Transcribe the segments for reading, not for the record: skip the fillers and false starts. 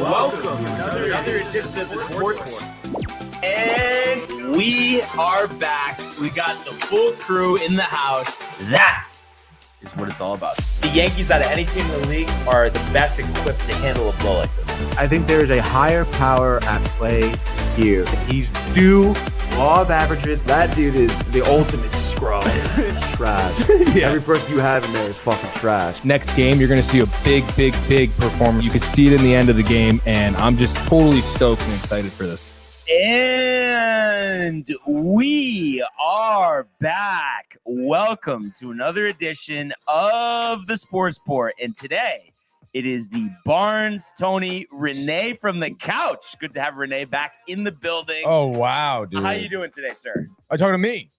Welcome to another edition of the Sports Report. And we are back. We got the full crew in the house. That is what it's all about. The Yankees, out of any team in the league, are the best equipped to handle a blow like this. I think there is a higher power at play here. He's due law of averages. That dude is the ultimate scrub. It's trash. Yeah. Every person you have in there is fucking trash. Next game, you're going to see a big performance. You can see it in the end of the game, and I'm just totally stoked and excited for this. And we are back. Welcome to another edition of the Sports Report. And today, it is the Barnes, Tony, Renee from the couch. Good to have Renee back in the building. Oh, wow, dude. How you doing today, sir? Are you talking to me?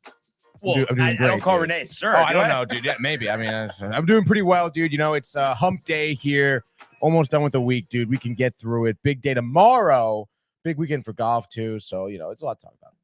Well, I don't call Renee sir. Oh, I don't know, dude. Yeah, maybe. I mean, I'm doing pretty well, dude. You know, it's hump day here. Almost done with the week, dude. We can get through it. Big day tomorrow. Big weekend for golf, too. So, you know, it's a lot to talk about.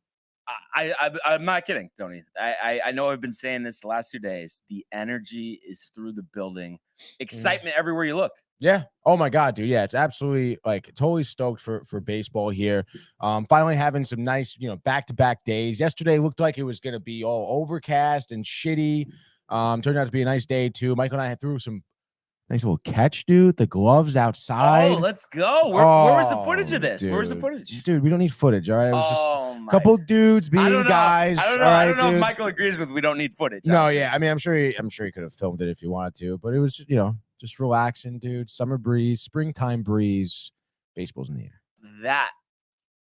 I'm not kidding, Tony. I know I've been saying this the last 2 days. The energy is through the building. Excitement everywhere you look. Yeah. Oh, my God, dude. Yeah, it's absolutely, like, totally stoked for baseball here. Finally having some nice, you know, back-to-back days. Yesterday looked like it was going to be all overcast and shitty. Turned out to be a nice day, too. Michael and I had threw some nice little catch, dude. The gloves outside. Oh, let's go. Where was the footage of this? Dude. Where was the footage? Dude, we don't need footage, all right? It was just a couple dudes being guys. I don't know. Right, I don't know dude? if Michael agrees with we don't need footage. No, honestly. yeah. I mean, I'm sure he could have filmed it if he wanted to, but it was, you know, just relaxing, dude. Summer breeze, springtime breeze. Baseball's in the air. That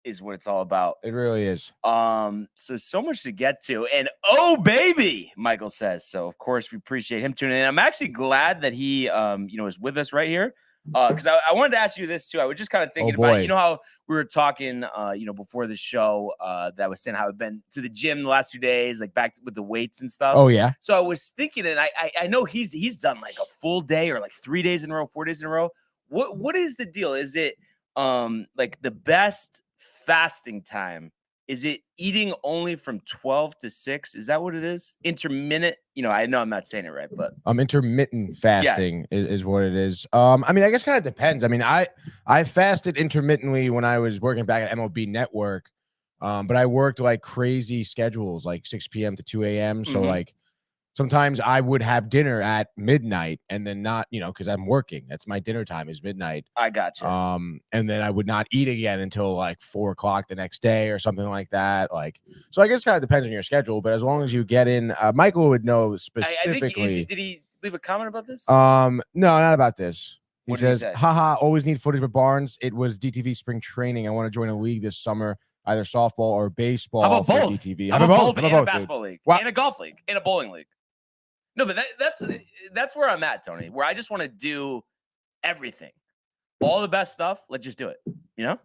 is what it's all about. It really is. So much to get to. And oh baby, Michael says. So of course we appreciate him tuning in. I'm actually glad that he is with us right here. Because I wanted to ask you this too. I was just kind of thinking about it. You know how we were talking before the show that I was saying how I've been to the gym the last 2 days, like back with the weights and stuff. Oh yeah. So I was thinking, and I know he's done like a full day or like 3 days in a row, 4 days in a row. What is the deal? Is it like the best fasting time? Is it eating only from 12 to 6? Is that what it is? Intermittent? I know I'm not saying it right, but intermittent fasting is what it is. I mean, I guess kind of depends. I mean, I fasted intermittently when I was working back at MLB Network. But I worked like crazy schedules, like 6 p.m. to 2 a.m. So like sometimes I would have dinner at midnight and then not, because I'm working. That's my dinner time is midnight. I got you. And then I would not eat again until like 4 o'clock the next day or something like that. Like, so I guess it kind of depends on your schedule, but as long as you get in, Michael would know specifically. I think, did he leave a comment about this? No, not about this. He says, say? haha, always need footage of Barnes. It was DTV spring training. I want to join a league this summer, either softball or baseball. How about for both? DTV. How about both? And a basketball league, and a golf league, and a bowling league. No, but that's where I'm at, Tony, where I just want to do everything. All the best stuff. Let's just do it. Yeah.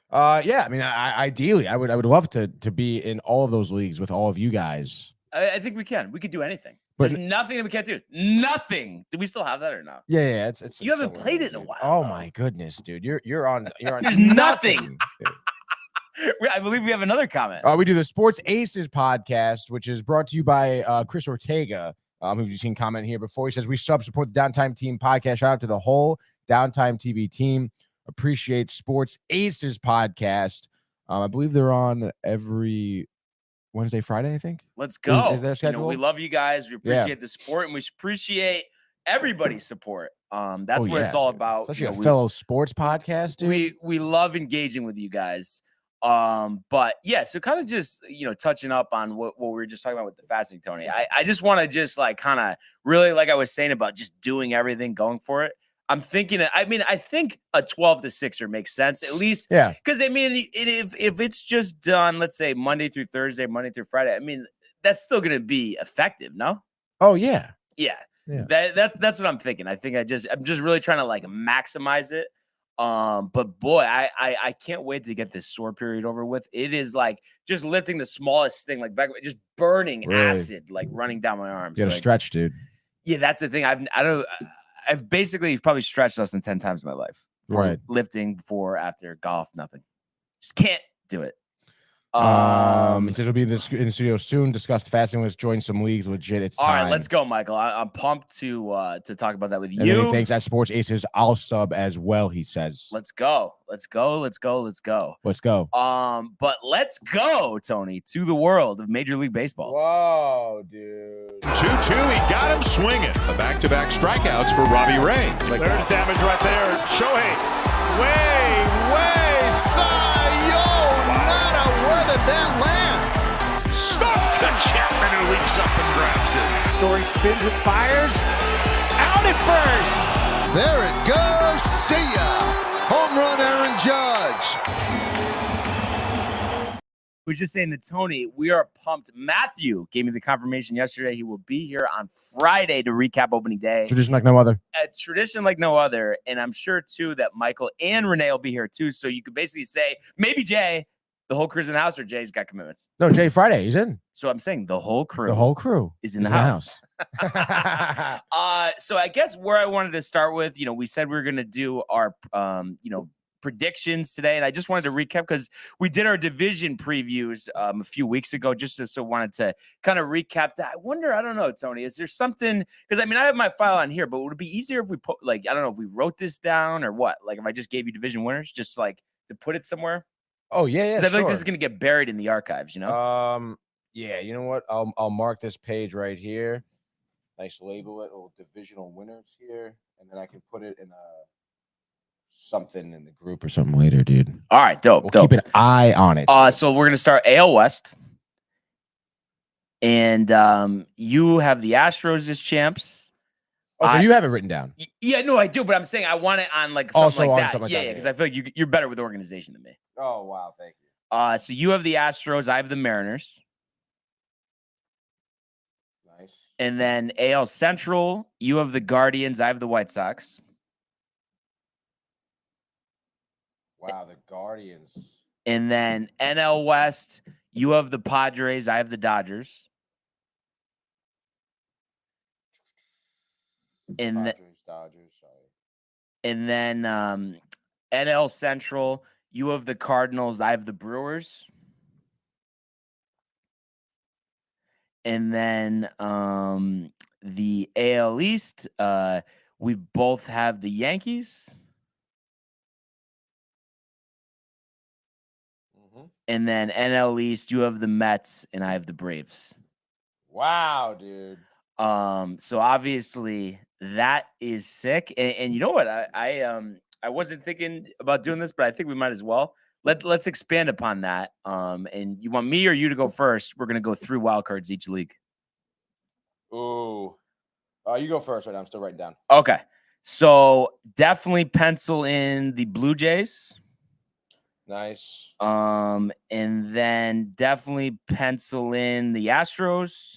I mean, ideally, I would love to be in all of those leagues with all of you guys. I think we can. We could do anything. But there's nothing that we can't do. Nothing. Do we still have that or not? Yeah. It's you haven't played it in a while. Oh my goodness, dude. You're on. There's nothing. I believe we have another comment. We do the Sports Aces podcast, which is brought to you by Chris Ortega. Who you've seen comment here before. He says, we support the Downtime Team podcast. Shout out to the whole Downtime TV team. Appreciate Sports Aces podcast. I believe they're on every Wednesday, Friday, I think. Let's go. Is their schedule? We love you guys. We appreciate the support, and we appreciate everybody's support. That's what it's all about. Especially a fellow sports podcast, dude. We love engaging with you guys. But yeah, so kind of just, touching up on what we were just talking about with the fasting, Tony. I just want to just like kind of really, like I was saying about just doing everything, going for it. I'm thinking, I think a 12 to 6er makes sense, at least. Yeah. Because if it's just done, let's say Monday through Thursday, Monday through Friday, that's still going to be effective, no? Oh yeah. Yeah. That's what I'm thinking. I think I'm just really trying to like maximize it. But boy, I can't wait to get this sore period over with. It is like just lifting the smallest thing, like back, just burning acid, like running down my arms. You gotta stretch, dude. Yeah, that's the thing. I've basically probably stretched less than 10 times in my life. Right. Lifting, before, after, golf, nothing. Just can't do it. He says he'll be in the studio soon. Discuss fasting. Let's join some leagues. Legit, it's time. All right, let's go, Michael. I'm pumped to talk about that with And then he you. thinks at Sports Aces, I'll sub as well. He says, Let's go. Let's go. Let's go. Let's go. Let's go. But let's go, Tony, to the world of Major League Baseball. Whoa, dude. 2-2. He got him swinging. A back-to-back strikeouts for Robbie Ray. There's damage right there. Shohei. Way. Sayonara. Where did that land? Stuck to Chapman, who leaps up and grabs it. Story spins and fires. Out at first. There it goes. See ya. Home run, Aaron Judge. I was just saying to Tony, we are pumped. Matthew gave me the confirmation yesterday. He will be here on Friday to recap opening day. Tradition like no other. A tradition like no other. And I'm sure, too, that Michael and Renee will be here, too. So you could basically say, maybe Jay, the whole crew's in the house, or Jay's got commitments. No, Jay Friday, he's in. So I'm saying the whole crew. The whole crew is in the house. So I guess where I wanted to start with, we said we were going to do our, predictions today. And I just wanted to recap because we did our division previews a few weeks ago, so wanted to kind of recap that. I don't know, Tony, is there something, because I have my file on here, but would it be easier if we put, I don't know if we wrote this down or what, if I just gave you division winners, just to put it somewhere? Oh, yeah. Because I feel like this is going to get buried in the archives, Yeah, you know what? I'll mark this page right here. Nice label it, little divisional winners here, and then I can put it in something in the group or something later, dude. All right, dope. Keep an eye on it. So we're gonna start AL West, and you have the Astros as champs. So you have it written down? Yeah, no, I do, but I'm saying I want it on something like that. Yeah, because I feel like you're better with organization than me. Oh wow, thank you. So you have the Astros, I have the Mariners. Nice. And then AL Central, you have the Guardians, I have the White Sox. Wow, the Guardians. And then NL West, you have the Padres, I have the Dodgers. And Dodgers, sorry. And then NL Central, you have the Cardinals, I have the Brewers. And then the AL East, we both have the Yankees. And then NL East, you have the Mets, and I have the Braves. Wow, dude. So obviously that is sick. And you know what? I wasn't thinking about doing this, but I think we might as well. Let's expand upon that. And you want me or you to go first? We're gonna go through wild cards each league. Ooh. You go first right now. I'm still writing down. Okay. So definitely pencil in the Blue Jays. Nice. And then definitely pencil in the Astros.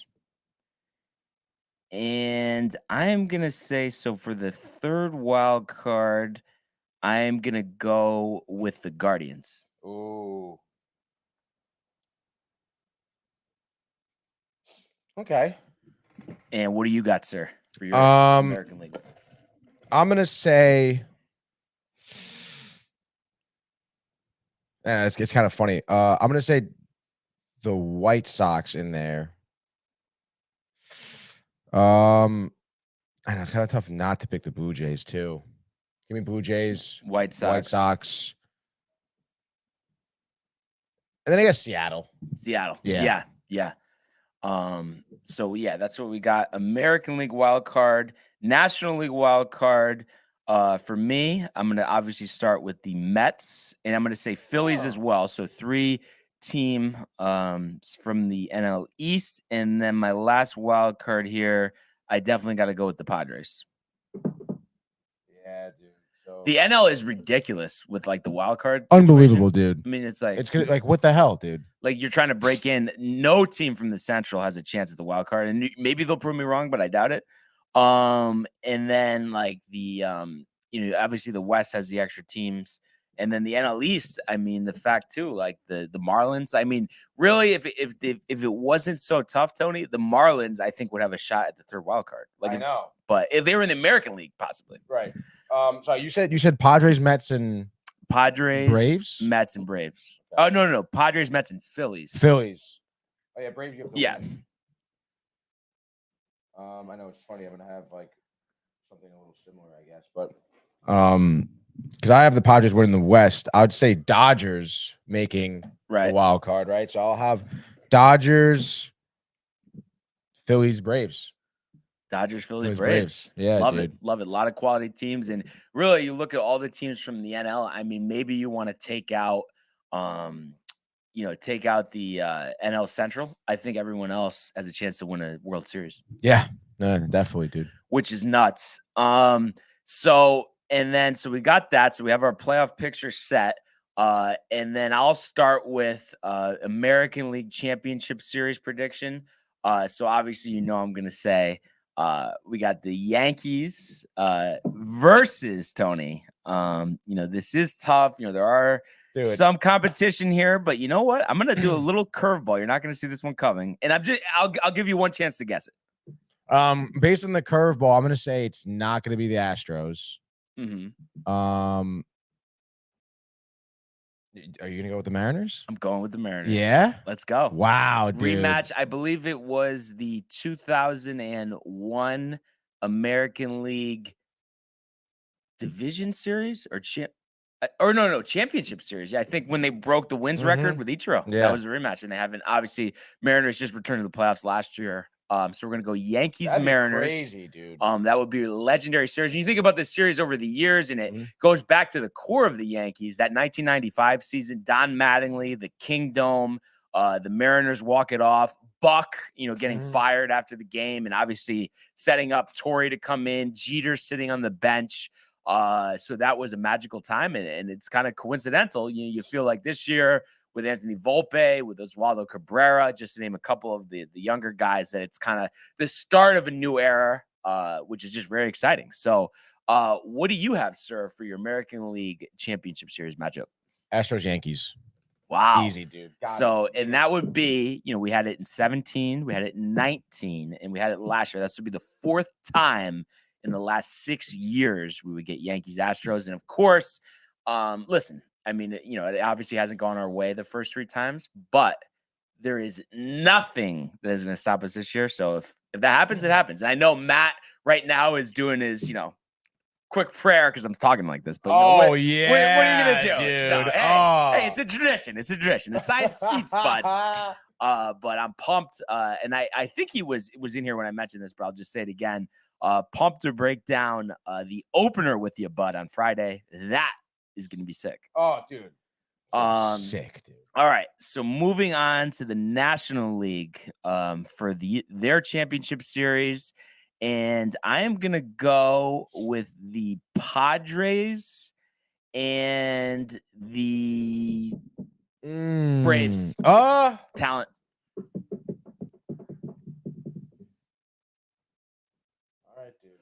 And I am gonna say, so for the third wild card, I am gonna go with the Guardians. Ooh. Okay. And what do you got, sir, for your American League? I'm gonna say. It's kind of funny. I'm gonna say the White Sox in there. I know it's kind of tough not to pick the Blue Jays too. Give me Blue Jays, White Sox, and then I guess Seattle. Yeah. So yeah, that's what we got. American League wild card, National League wild card. For me, I'm gonna obviously start with the Mets, and I'm gonna say Phillies as well. So 3-team from the NL East, and then my last wild card here, I definitely got to go with the Padres. Yeah, dude. So the NL is ridiculous with the wild card. Unbelievable, dude. I mean, it's good. What the hell, dude? You're trying to break in. No team from the Central has a chance at the wild card, and maybe they'll prove me wrong, but I doubt it. And then the obviously the West has the extra teams, and then the NL East. I mean, the fact too, the Marlins. I mean, really, if it wasn't so tough, Tony, the Marlins I think would have a shot at the third wild card. I know, but if they were in the American League, possibly. Right. So you said Padres, Mets, and Padres, Braves? Mets, and Braves. Oh, no. Padres, Mets, and Phillies. Phillies. Oh yeah, Braves. You have to Yeah. win. I know it's funny. I'm gonna have like something a little similar, I guess, but because I have the Padres winning the West, I would say Dodgers making the wild card, right? So I'll have Dodgers, Phillies, Braves. Dodgers, Phillies, Braves. Yeah, love dude. it. Love it. A lot of quality teams. And really, you look at all the teams from the NL. I mean, maybe you want to take out, take out the NL Central. I think everyone else has a chance to win a World Series. Yeah, no, definitely, dude. Which is nuts. So we got that. So we have our playoff picture set. And then I'll start with American League Championship Series prediction. So obviously, I'm going to say we got the Yankees versus Tony. This is tough. There are some competition here, but you know what? I'm going to do a little curveball. You're not going to see this one coming. And I'll give you one chance to guess it. Based on the curveball, I'm going to say it's not going to be the Astros. Mm-hmm. Are you going to go with the Mariners? I'm going with the Mariners. Yeah? Let's go. Wow, dude. Rematch. I believe it was the 2001 American League Division Series or Championship Series. Yeah, I think when they broke the wins record with Ichiro. That was a rematch. And they haven't, obviously, Mariners just returned to the playoffs last year. So we're going to go Yankees, Mariners. Crazy, dude. That would be a legendary series. And you think about this series over the years, and it goes back to the core of the Yankees, that 1995 season, Don Mattingly, the Kingdom, the Mariners walk it off. Buck, getting fired after the game, and obviously setting up Torrey to come in, Jeter sitting on the bench. So that was a magical time, and it's kind of coincidental. You feel like this year, with Anthony Volpe, with Oswaldo Cabrera, just to name a couple of the younger guys, that it's kind of the start of a new era, which is just very exciting. So what do you have, sir, for your American League Championship Series matchup? Astros, Yankees. Wow. Easy, dude. And that would be, we had it in 17, we had it in 19, and we had it last year. This would be the fourth time in the last 6 years we would get Yankees, Astros. And of course, listen, I mean, it obviously hasn't gone our way the first 3 times, but there is nothing that is going to stop us this year. So if that happens, it happens. And I know Matt right now is doing his, quick prayer because I'm talking like this. But what are you going to do? Dude. No, hey, it's a tradition. It's a tradition. The side seats, bud. But I'm pumped. And I think he was in here when I mentioned this, but I'll just say it again. Pumped to break down the opener with you, bud, on Friday. That is going to be sick. Oh, dude. Sick, dude. All right. So moving on to the National League for their championship series. And I am going to go with the Padres and the Braves. Talent. All right, dude.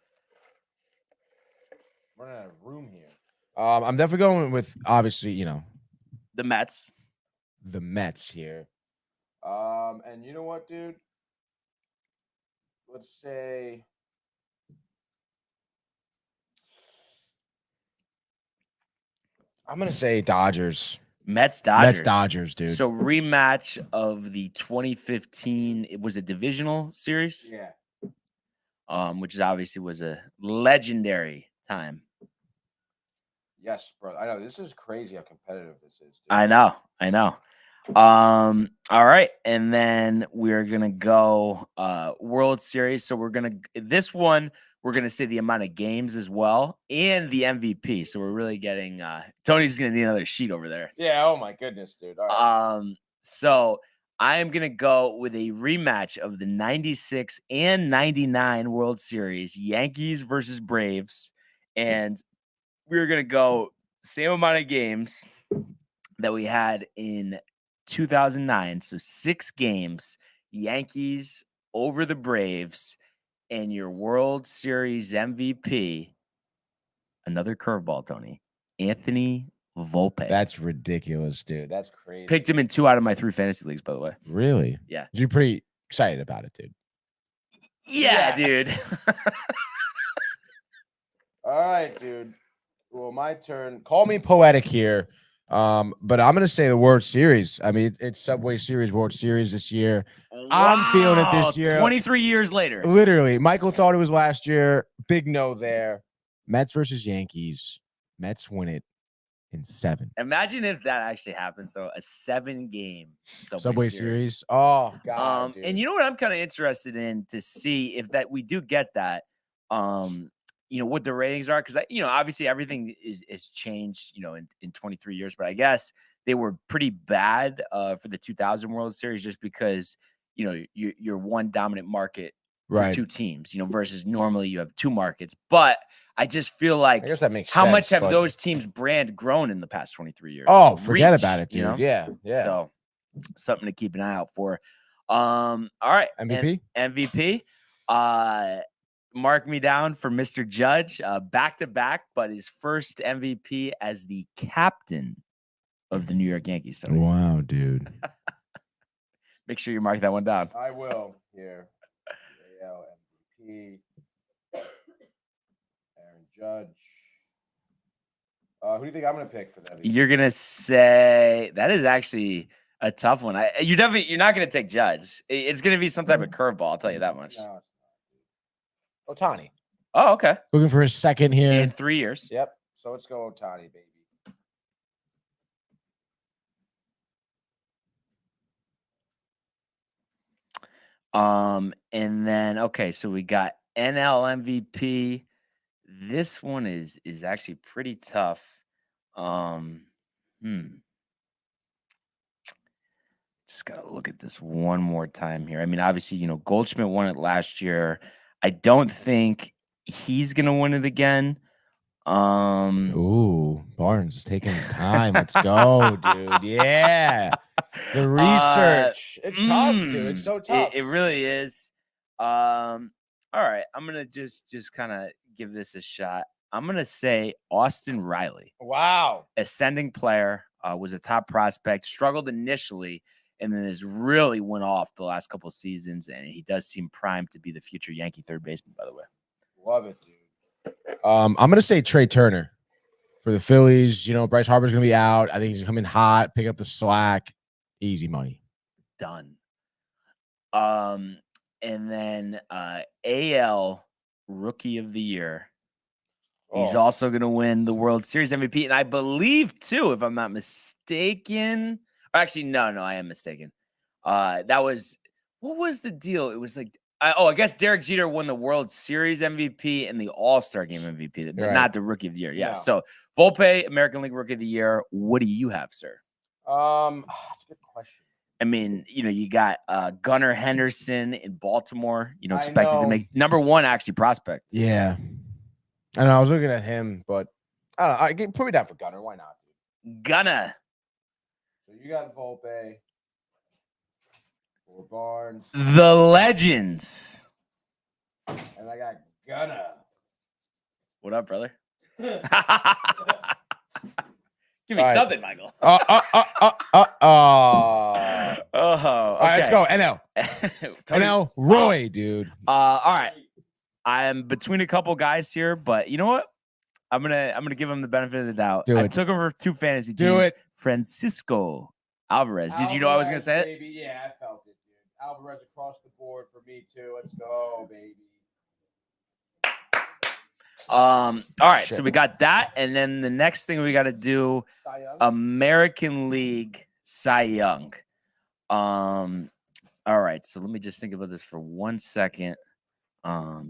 I'm running out of room here. I'm definitely going with, obviously, the Mets. The Mets here. And you know what, dude? Let's say I'm going to say Dodgers. Mets, Dodgers, dude. So rematch of the 2015, it was a divisional series. Yeah. Which obviously was a legendary time. Yes, bro. I know this is crazy how competitive this is, dude. I know. All right, and then we're gonna go World Series. So we're gonna say the amount of games as well and the MVP. So we're really getting Tony's gonna need another sheet over there. Yeah. Oh my goodness, dude. All right. So I am gonna go with a rematch of the 96 and 99 World Series, Yankees versus Braves, and we're gonna go same amount of games that we had in 2009. So 6 games, Yankees over the Braves, and your World Series MVP, another curveball, Tony, Anthony Volpe. That's ridiculous, dude. That's crazy. Picked him in 2 out of my 3 fantasy leagues, by the way. Really? Yeah. You're pretty excited about it, dude. Yeah. Dude. All right, dude. Well, my turn. Call me poetic here. But I'm gonna say the World Series. I mean, it's Subway Series, World Series this year. I'm feeling it this year. 23 years later. Literally, Michael thought it was last year. Big no there. Mets versus Yankees. Mets win it in 7. Imagine if that actually happens. So a 7-game Subway Series. Oh God. Dude. And you know what I'm kind of interested in to see if that we do get that. What the ratings are, because obviously everything is changed, in 23 years. But I guess they were pretty bad for the 2000 World Series just because you're one dominant market for right. 2 teams, versus normally you have 2 markets. But I just feel like I guess that makes how sense, much have but... those teams' brand grown in the past 23 years? Oh, forget about it, dude. Yeah. So something to keep an eye out for. All right, MVP. MVP. Mark me down for Mr. Judge, back to back, but his first MVP as the captain of the New York Yankees. So wow, dude. Make sure you mark that one down. I will. Here. AL MVP. Aaron Judge. Who do you think I'm going to pick for that? You're going to say that is actually a tough one. You're not going to take Judge. It's going to be some type of curveball. I'll tell you that much. No, it's not. Ohtani. Oh, okay. Looking for his second here in 3 years. Yep. So let's go Ohtani, baby. And then okay, so we got NL MVP. This one is actually pretty tough. Just gotta look at this one more time here. I mean, obviously, Goldschmidt won it last year. I don't think he's gonna win it again. Ooh, Barnes is taking his time. Let's go, dude. Yeah. The research. It's tough, dude. It's so tough. It really is. All right. I'm gonna just kind of give this a shot. I'm gonna say Austin Riley. Wow. Ascending player, was a top prospect, struggled initially, and then has really went off the last couple of seasons. And he does seem primed to be the future Yankee third baseman, by the way. Love it, dude. I'm gonna say Trey Turner for the Phillies. Bryce Harper's gonna be out. I think he's coming hot, pick up the slack. Easy money. Done. And then AL Rookie of the Year. He's also going to win the World Series MVP. And I believe, too, if I'm not mistaken. Actually, no, I am mistaken. What was the deal? It was like, I guess Derek Jeter won the World Series MVP and the All-Star Game MVP, but not the Rookie of the Year. Yeah. No. So Volpe, American League Rookie of the Year. What do you have, sir? That's a good question. I mean, you got Gunnar Henderson in Baltimore, expected to make number 1 actually prospect. Yeah. I know. I was looking at him, but I don't know. Put me down for Gunnar. Why not? Dude? Gunnar. So you got Volpe. For Barnes. The Legends. And I got Gunnar. What up, brother? Give me something, Michael. All right, let's go. NL. NL Roy, dude. All right. I'm between a couple guys here, but you know what? I'm gonna give him the benefit of the doubt. I took over 2 fantasy teams. Do it. Francisco Alvarez. Did you know I was gonna say it? Baby. Yeah, I felt it, dude. Alvarez across the board for me too. Let's go, baby. All right, so we got that, and then the next thing we got to do, American League Cy Young. All right, so let me just think about this for 1 second. I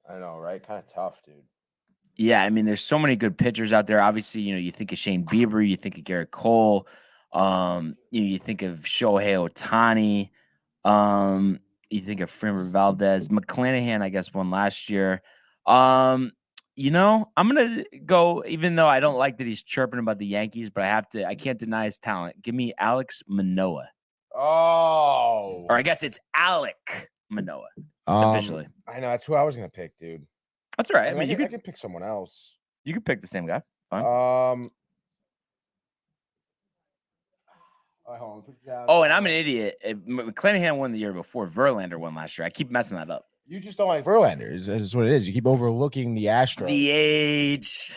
know, right? Kind of tough, dude. Yeah, I mean, there's so many good pitchers out there. Obviously, you think of Shane Bieber, you think of Garrett Cole. You think of Shohei Ohtani, you think of Framber Valdez, McClanahan, I guess, won last year. I'm gonna go, even though I don't like that he's chirping about the Yankees, but I can't deny his talent. Give me Alex Manoah. Oh, or I guess it's Alek Manoah officially. I know that's who I was gonna pick, dude. That's all right. I mean, I could pick someone else. You could pick the same guy. Fine. All right, hold on, put it down. Oh, and I'm an idiot. McClanahan won the year before. Verlander won last year. I keep messing that up. You just don't like Verlander. Is what it is. You keep overlooking the Astros. The age.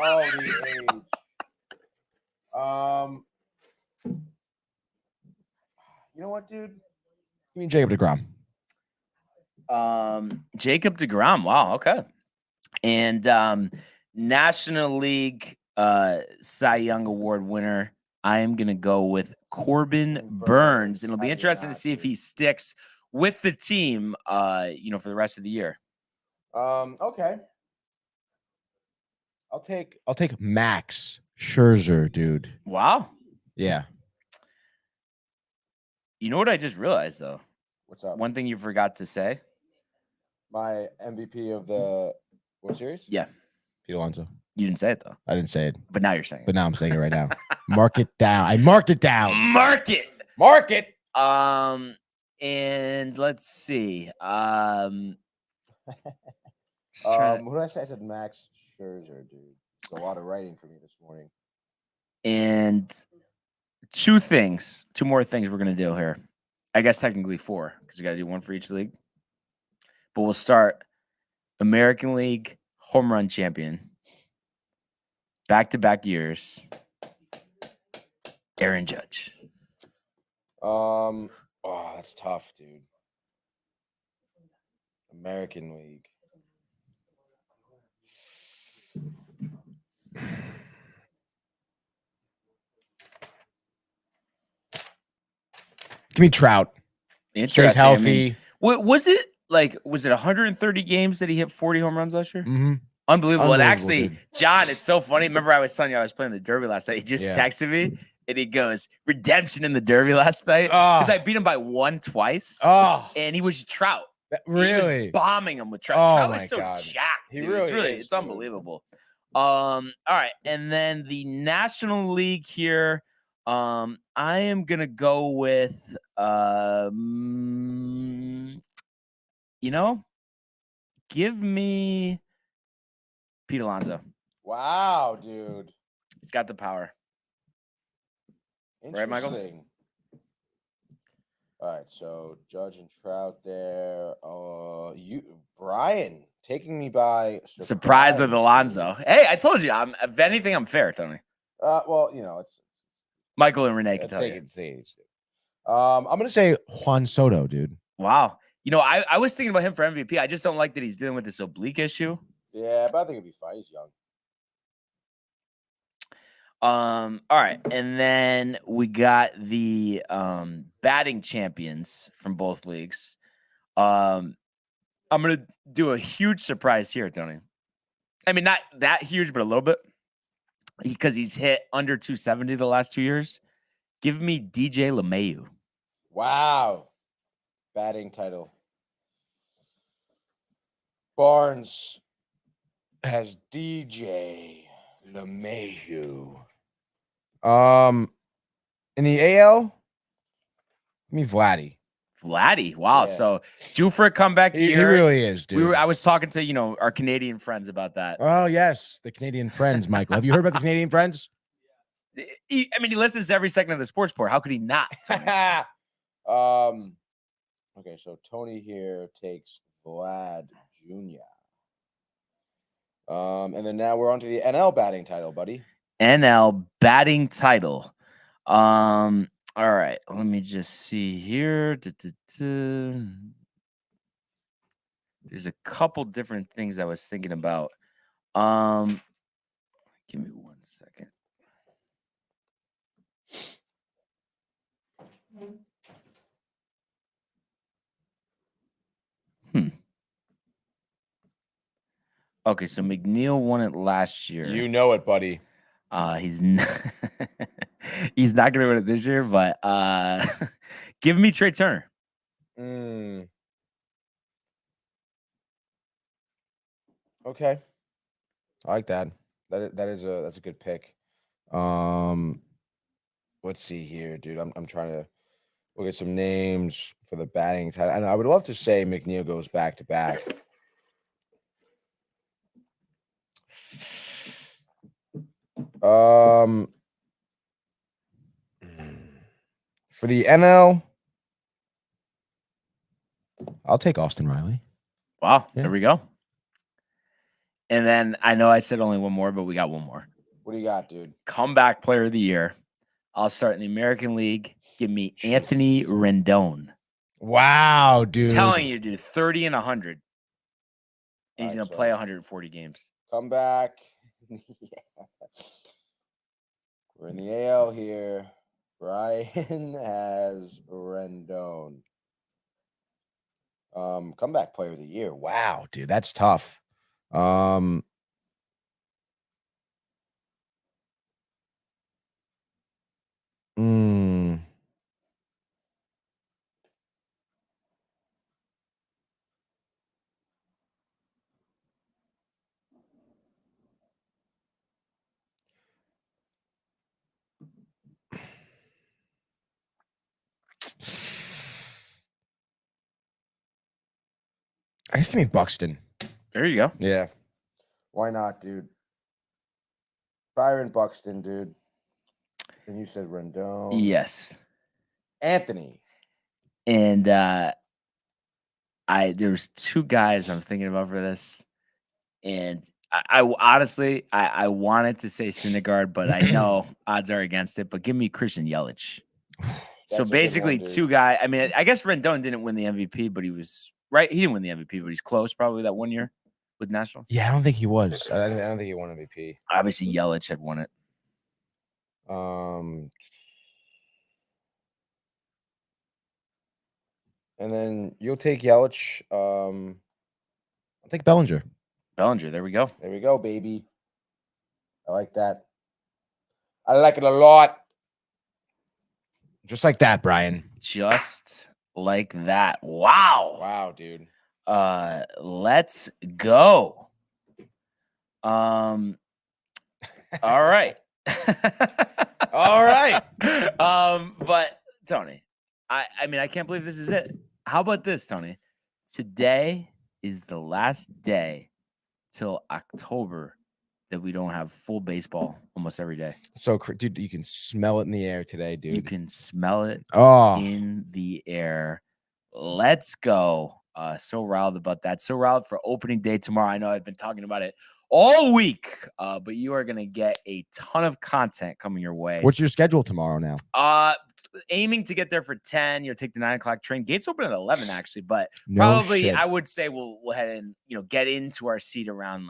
Oh, the age. You know what, dude? Give me Jacob deGrom. Jacob deGrom. Wow. Okay. And National League Cy Young Award winner, I am going to go with Corbin Burns. And it'll be interesting to see if he sticks with the team, for the rest of the year. Okay. I'll take Max Scherzer, dude. Wow. Yeah. You know what I just realized, though? What's up? One thing you forgot to say. My MVP of the World Series? Yeah. Pete Alonso. You didn't say it, though. I didn't say it. But now you're saying it. But now I'm saying it right now. Mark it down. I marked it down. Mark it. Mark it. And let's see. What did I say? I said Max Scherzer, dude. It's a lot of writing for me this morning. And two more things we're going to do here. I guess technically 4, because you got to do one for each league. But we'll start American League home run champion. Back-to-back years. Aaron Judge. Oh, that's tough, dude. American League. Give me Trout. Stays healthy. Was it 130 games that he hit 40 home runs last year? Mm-hmm. Unbelievable. And actually, dude. John, it's so funny. Remember I was telling you I was playing the Derby last night. He just texted me and he goes, redemption in the Derby last night. Because I beat him by 1 twice. Oh. And he was Trout. Really? He was bombing him with Trout. Oh, Trout my is so God. jacked. He Dude. really It's unbelievable. All right. And then the National League here. I am gonna go with give me Pete Alonso. Wow, dude. He's got the power. Right, Michael? All right, so Judge and Trout there. Brian taking me by surprise with Alonso. Hey, I told you, if anything, I'm fair, Tony. Well, it's Michael and Renee can tell you. I'm gonna say Juan Soto, dude. Wow. I was thinking about him for MVP. I just don't like that he's dealing with this oblique issue. Yeah, but I think it'd be fine. He's young. All right, and then we got the batting champions from both leagues. I'm gonna do a huge surprise here, Tony. I mean, not that huge, but a little bit, because he's hit under 270 the last 2 years. Give me DJ LeMahieu. Wow, batting title. Barnes has DJ LeMahieu. In the AL, give me Vladdy. Vladdy, wow! Yeah. So due for a comeback year. He really is, dude. I was talking to our Canadian friends about that. Oh yes, the Canadian friends, Michael. Have you heard about the Canadian friends? He listens to every second of the sports report. How could he not? Okay, so Tony here takes Vlad Jr. And then now we're on to the NL batting title, buddy. NL batting title. All right, let me just see here. There's a couple different things I was thinking about. Give me 1 second. Okay, so McNeil won it last year. You know it, buddy. He's not he's not gonna win it this year, but give me Trey Turner. Okay, I like that. That's a good pick. Let's see here, dude. I'm trying to look at some names for the batting title, and I would love to say McNeil goes back to back. For the NL, I'll take Austin Riley. Wow, Yeah. there we go. And then I know I said only one more, but we got one more. What do you got, dude? Comeback player of the year. I'll start in the American League. Give me Anthony Rendon. Wow, dude. Telling you, dude, 30 and 100. And he's All going right, to play so 140 games. Comeback. Yeah. We're in the AL here. Brian has Rendon. Comeback player of the year. Wow, dude, that's tough. Mm. I guess give me Buxton. There you go. Yeah. Why not, dude? Byron Buxton, dude. And you said Rendon. Yes. Anthony. And there's two guys I'm thinking about for this. And I honestly, I wanted to say Syndergaard, but I know odds are against it. But give me Christian Yelich. So basically, two guys. I mean, I guess Rendon didn't win the MVP, but he was right. He didn't win the MVP, but he's close. Probably that 1 year with National. Yeah, I don't think he was. I don't think he won MVP. Obviously, Yelich had won it. And then you'll take Yelich. I'll take Bellinger. Bellinger. There we go. There we go, baby. I like that. I like it a lot. Just like that, Brian. Just like that. Wow. Wow, dude. Let's go. All right. All right. But Tony, I mean, I can't believe this is it. How about this, Tony? Today is the last day till October that we don't have full baseball almost every day. So, dude, you can smell it in the air today, dude. You can smell it Oh, in the air. Let's go. So riled about that. So riled for opening day tomorrow. I know I've been talking about it all week, but you are going to get a ton of content coming your way. what's your schedule tomorrow now? Aiming to get there for 10. You'll take the 9 o'clock train. Gates open at 11, actually, but No probably shit. I would say we'll head in, get into our seat around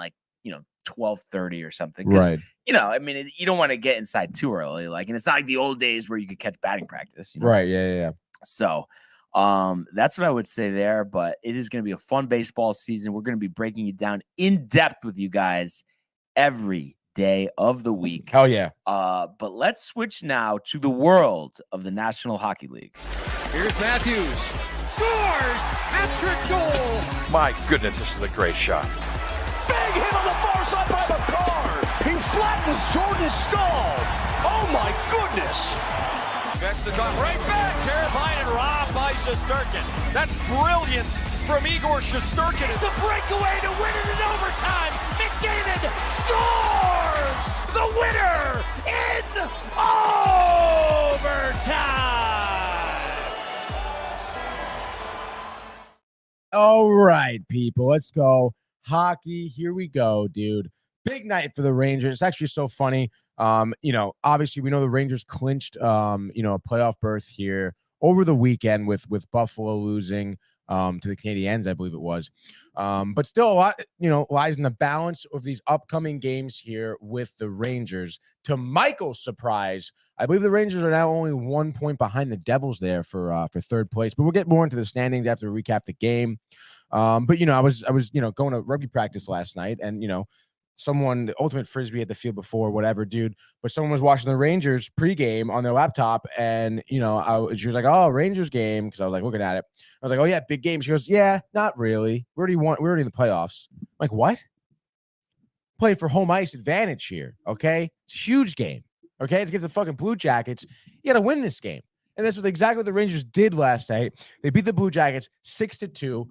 12:30 or something. Right. I mean, you don't want to get inside too early. And it's not like the old days where you could catch batting practice. Right. Yeah. So that's what I would say there. But it is going to be a fun baseball season. We're going to be breaking it down in depth with you guys every day of the week. Hell yeah. But let's switch now to the world of the National Hockey League. Here's Matthews. Scores! Hat-trick goal! My goodness, this is a great shot. Big hit on the far side by the car! He flattens Jordan's skull! Oh my goodness! That's the top right back. Terrifying and robbed by Shesterkin. That's brilliant from Igor Shesterkin. It's a breakaway to win it in overtime! McDavid scores! The winner in overtime! All right, people, let's go. Hockey, here we go, dude. Big night for the Rangers. It's actually so funny. Obviously we know the Rangers clinched, a playoff berth here over the weekend with Buffalo losing to the Canadiens, I believe it was. But still a lot, lies in the balance of these upcoming games here with the Rangers. To Michael's surprise, I believe the Rangers are now only 1 point behind the Devils there for third place. But we'll get more into the standings after we recap the game. But I was going to rugby practice last night, and someone, the ultimate frisbee at the field before, whatever, dude. But someone was watching the Rangers pregame on their laptop, and she was like, "Oh, Rangers game," because I was like looking at it. I was like, "Oh yeah, big game." She goes, "Yeah, not really. We're already in the playoffs." I'm like, what? Playing for home ice advantage here, okay? It's a huge game, okay? It's against the fucking Blue Jackets. You got to win this game, and that's exactly what the Rangers did last night. They beat the Blue Jackets 6-2.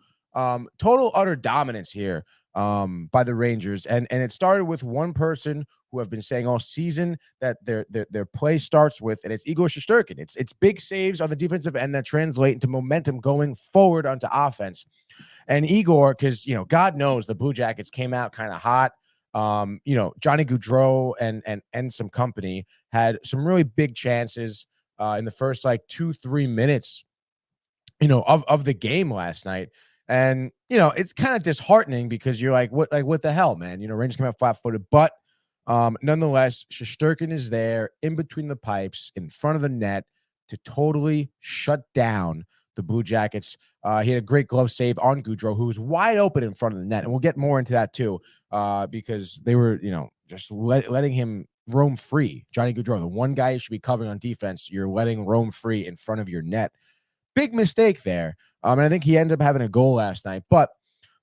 Total utter dominance here by the Rangers, and it started with one person who have been saying all season that their play starts with, and it's Igor Shesterkin. It's big saves on the defensive end that translate into momentum going forward onto offense. And Igor, because God knows the Blue Jackets came out kind of hot. Johnny Gaudreau and some company had some really big chances in the first 2-3 minutes, of the game last night. And it's kind of disheartening because you're what the hell, man? Rangers came out flat-footed, but nonetheless, Shesterkin is there in between the pipes in front of the net to totally shut down the Blue Jackets. He had a great glove save on Gaudreau, who was wide open in front of the net. And we'll get more into that too, because they were, just letting him roam free. Johnny Gaudreau, the one guy you should be covering on defense, you're letting roam free in front of your net. Big mistake there. And I think he ended up having a goal last night. But,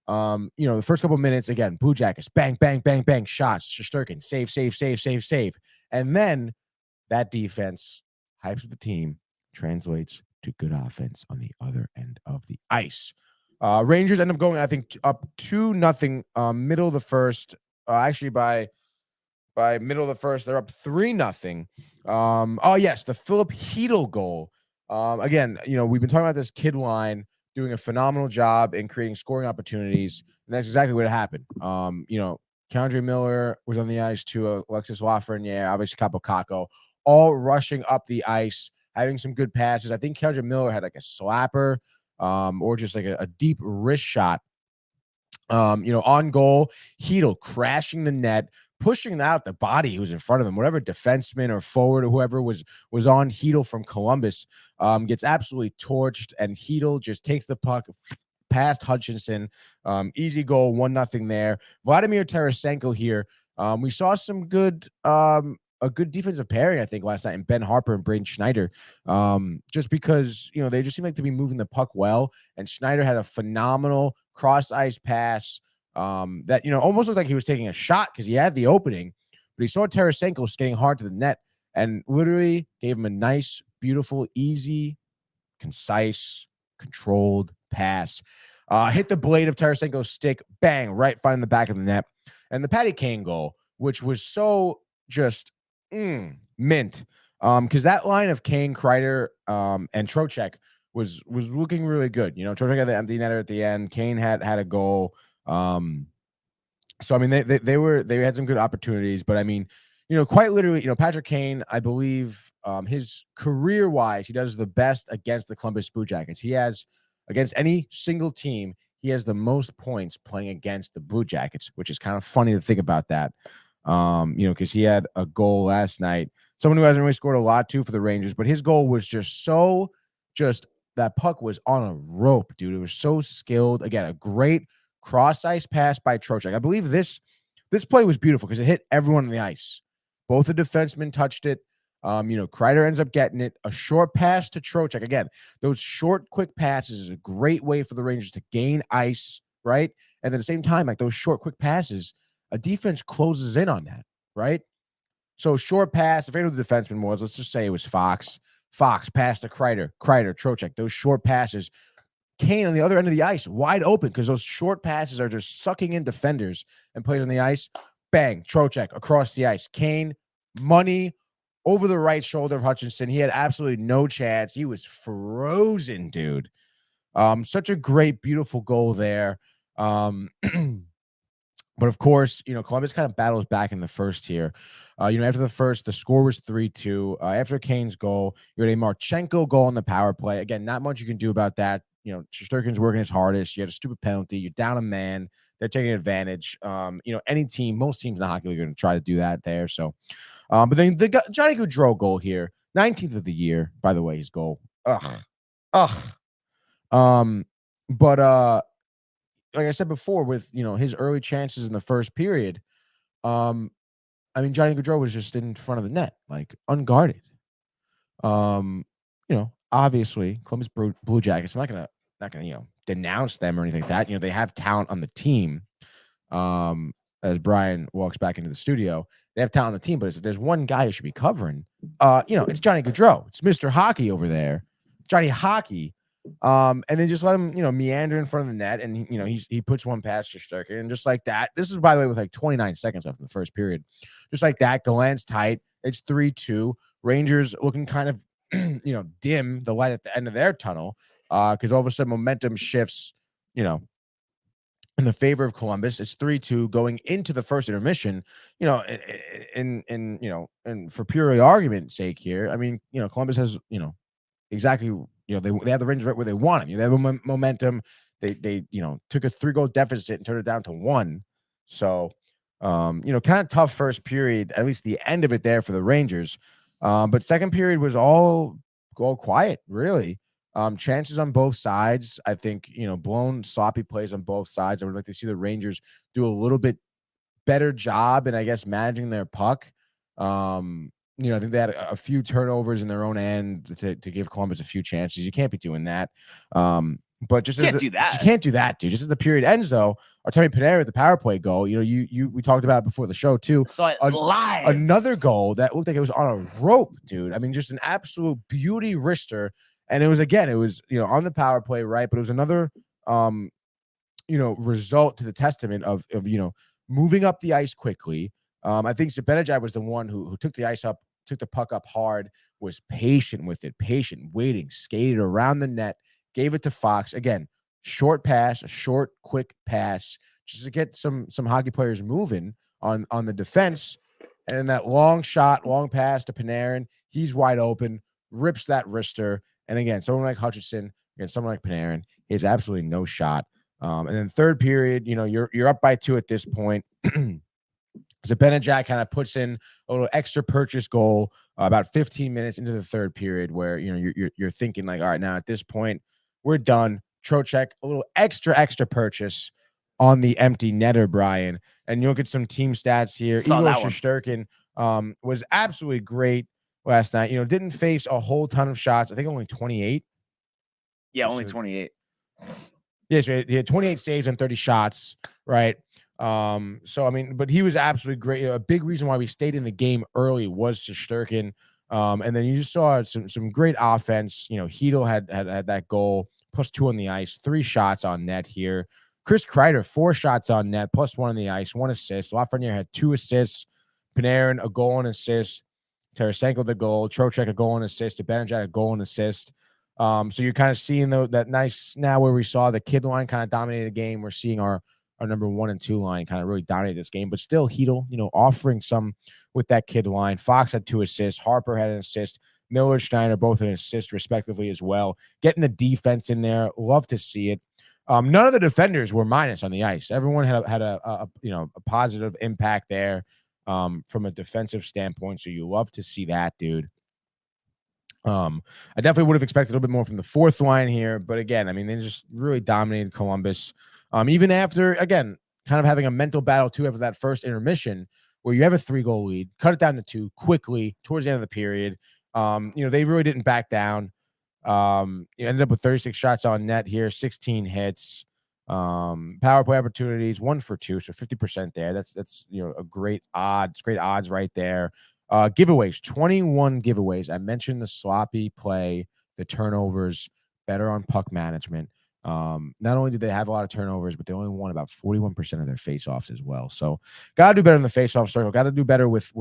the first couple of minutes, again, Blue Jackets, bang, bang, bang, bang, shots. Shesterkin, save. And then that defense hypes up the team, translates to good offense on the other end of the ice. Rangers end up going, I think, up 2-0 middle of the first. Actually, by middle of the first, they're up 3-0. The Philip Hedl goal. Again, we've been talking about this kid line doing a phenomenal job in creating scoring opportunities, and that's exactly what happened. K'Andre Miller was on the ice to Alexis Lafreniere, obviously Capo Caco, all rushing up the ice, having some good passes. I think K'Andre Miller had a slapper, or just a deep wrist shot. On goal, Hedl crashing the net, pushing out the body who was in front of him, whatever defenseman or forward or whoever was on Hedl from Columbus, gets absolutely torched, and Hedl just takes the puck past Hutchinson. Easy goal, 1-0 there. Vladimir Tarasenko here. We saw some good, a good defensive pairing, I think, last night in Ben Harper and Braden Schneider, just because, they just seem like to be moving the puck well, and Schneider had a phenomenal cross-ice pass that, almost looked like he was taking a shot because he had the opening, but he saw Tarasenko skating hard to the net and literally gave him a nice, beautiful, easy, concise, controlled pass. Hit the blade of Tarasenko's stick, bang, right finding the back of the net. And the Patty Kane goal, which was so just mint, because that line of Kane, Kreider, and Trocheck was looking really good. Trocheck had the empty netter at the end. Kane had a goal. So I mean, they had some good opportunities, but I mean, quite literally, Patrick Kane, I believe, his career-wise, he does the best against the Columbus Blue Jackets. He has, against any single team, he has the most points playing against the Blue Jackets, which is kind of funny to think about that. Because he had a goal last night. Someone who hasn't really scored a lot too for the Rangers, but his goal was just that puck was on a rope, dude. It was so skilled. Again, a great cross-ice pass by Trocheck. I believe this play was beautiful because it hit everyone on the ice. Both the defensemen touched it. Kreider ends up getting it. A short pass to Trocheck. Again, those short, quick passes is a great way for the Rangers to gain ice, right? And at the same time, those short, quick passes, a defense closes in on that, right? So short pass, if I know who the defenseman was, let's just say it was Fox. Fox passed to Kreider, Trocheck. Those short passes. Kane on the other end of the ice, wide open, because those short passes are just sucking in defenders and plays on the ice. Bang, Trocheck across the ice. Kane, money over the right shoulder of Hutchinson. He had absolutely no chance. He was frozen, dude. Such a great, beautiful goal there. But of course, Columbus kind of battles back in the first here. After the first, the score was 3-2. After Kane's goal, you had a Marchenko goal on the power play. Again, not much you can do about that. Shesterkin's working his hardest. You had a stupid penalty. You're down a man. They're taking advantage. Any team, most teams in the hockey league are going to try to do that there. So, but then the Johnny Gaudreau goal here, 19th of the year, by the way, his goal. But like I said before, with his early chances in the first period, Johnny Gaudreau was just in front of the net, unguarded. Obviously, Columbus Blue Jackets, I'm not gonna denounce them or anything like that. They have talent on the team. As Brian walks back into the studio, they have talent on the team, but there's one guy who should be covering. It's Johnny Gaudreau. It's Mr. Hockey over there, Johnny Hockey. And then just let him, meander in front of the net. And, he puts one past Shesterkin. And just like that, this is, by the way, with like 29 seconds left in the first period. Just like that, Galant's tight. It's 3-2. Rangers looking kind of, dim the light at the end of their tunnel because all of a sudden momentum shifts, in the favor of Columbus. It's 3-2 going into the first intermission, and for purely argument's sake here, I mean, Columbus has, exactly, they have the Rangers right where they want them. They have momentum. They took a 3-goal deficit and turned it down to 1. So, kind of tough first period, at least the end of it there for the Rangers. But second period was all quiet, really. Chances on both sides. I think, blown sloppy plays on both sides. I would like to see the Rangers do a little bit better job and I guess managing their puck. I think they had a few turnovers in their own end to give Columbus a few chances. You can't be doing that. But just you can't do that. You can't do that, dude. Just as the period ends, though, Artemi Panarin with the power play goal. We talked about it before the show too. Saw it live. Another goal that looked like it was on a rope, dude. I mean, just an absolute beauty wrister. And it was on the power play, right? But it was another result to the testament of moving up the ice quickly. I think Zibanejad was the one who took the puck up hard, was patient with it, waiting, skated around the net, gave it to Fox. Again, short pass, a short, quick pass, just to get some hockey players moving on the defense. And that long pass to Panarin. He's wide open, rips that wrister. And again, someone like Hutchinson, against someone like Panarin, he has absolutely no shot. And then third period, you're up by 2 at this point. Zibanejad kind of puts in a little extra purchase goal about 15 minutes into the third period, where you're thinking like, all right, now at this point we're done. Trocheck, a little extra purchase on the empty netter, Brian, and you'll get some team stats here. Igor Shesterkin was absolutely great last night. Didn't face a whole ton of shots. I think only 28. Yeah, only 28. Yeah, so he had 28 saves and 30 shots, right? So I mean, but he was absolutely great. A big reason why we stayed in the game early was Shesterkin. And then you just saw some great offense. Hedl had that goal, +2 on the ice, 3 shots on net here. Chris Kreider, 4 shots on net, +1 on the ice, 1 assist. Lafreniere had 2 assists. Panarin, a goal and assist. Tarasenko, the goal. Trocheck, a goal and assist. Zibanejad, a goal and assist. So you're kind of seeing that nice now where we saw the kid line kind of dominate the game. We're seeing our number 1 and 2 line kind of really dominate this game, but still Hedl, offering some with that kid line. Fox had 2 assists. Harper had an assist. Miller, Schneider, both an assist respectively as well. Getting the defense in there. Love to see it. None of the defenders were minus on the ice. Everyone had a positive impact there from a defensive standpoint. So you love to see that, dude. I definitely would have expected a little bit more from the fourth line here, but again, I mean, they just really dominated Columbus. Even after, again, kind of having a mental battle too after that first intermission where you have a 3-goal lead, cut it down to 2 quickly towards the end of the period. They really didn't back down. You ended up with 36 shots on net here, 16 hits, power play opportunities, 1 for 2, so 50% there. That's a great odds right there. Giveaways, 21 giveaways. I mentioned the sloppy play, the turnovers, better on puck management. Not only did they have a lot of turnovers, but they only won about 41% of their faceoffs as well. So got to do better in the faceoff circle. Got to do better with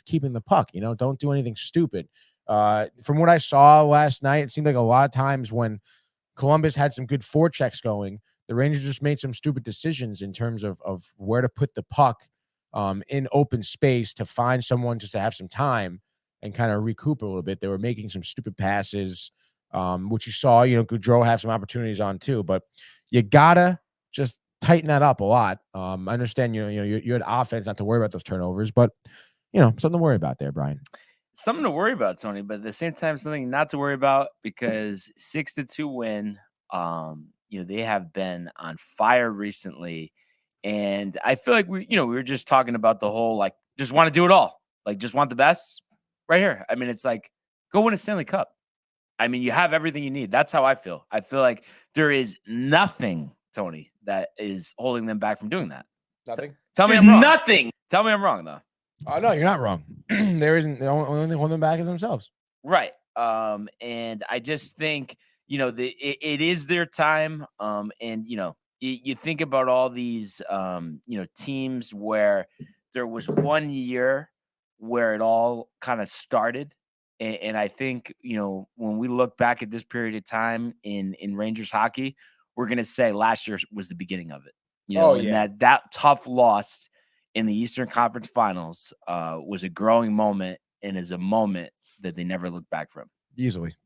keeping the puck. Don't do anything stupid. From what I saw last night, it seemed like a lot of times when Columbus had some good forechecks going, the Rangers just made some stupid decisions in terms of where to put the puck in open space to find someone just to have some time and kind of recoup a little bit. They were making some stupid passes, which you saw, Gaudreau have some opportunities on too, but you gotta just tighten that up a lot. I understand, you had offense not to worry about those turnovers, but something to worry about there, Brian. Something to worry about, Tony, but at the same time, something not to worry about because 6-2 win. They have been on fire recently. And I feel like we were just talking about the whole, just want to do it all. Just want the best right here. I mean, it's like, go win a Stanley Cup. I mean, you have everything you need. That's how I feel. I feel like there is nothing, Tony, that is holding them back from doing that. Nothing? Tell me I'm wrong. Nothing. Tell me I'm wrong, though. No, you're not wrong. There isn't. The only thing holding them back is themselves. Right. And I just think, it is their time. And you think about all these teams where there was one year where it all kind of started. And I think, when we look back at this period of time in Rangers hockey, we're going to say last year was the beginning of it, and that tough loss in the Eastern Conference Finals was a growing moment and is a moment that they never look back from. Easily.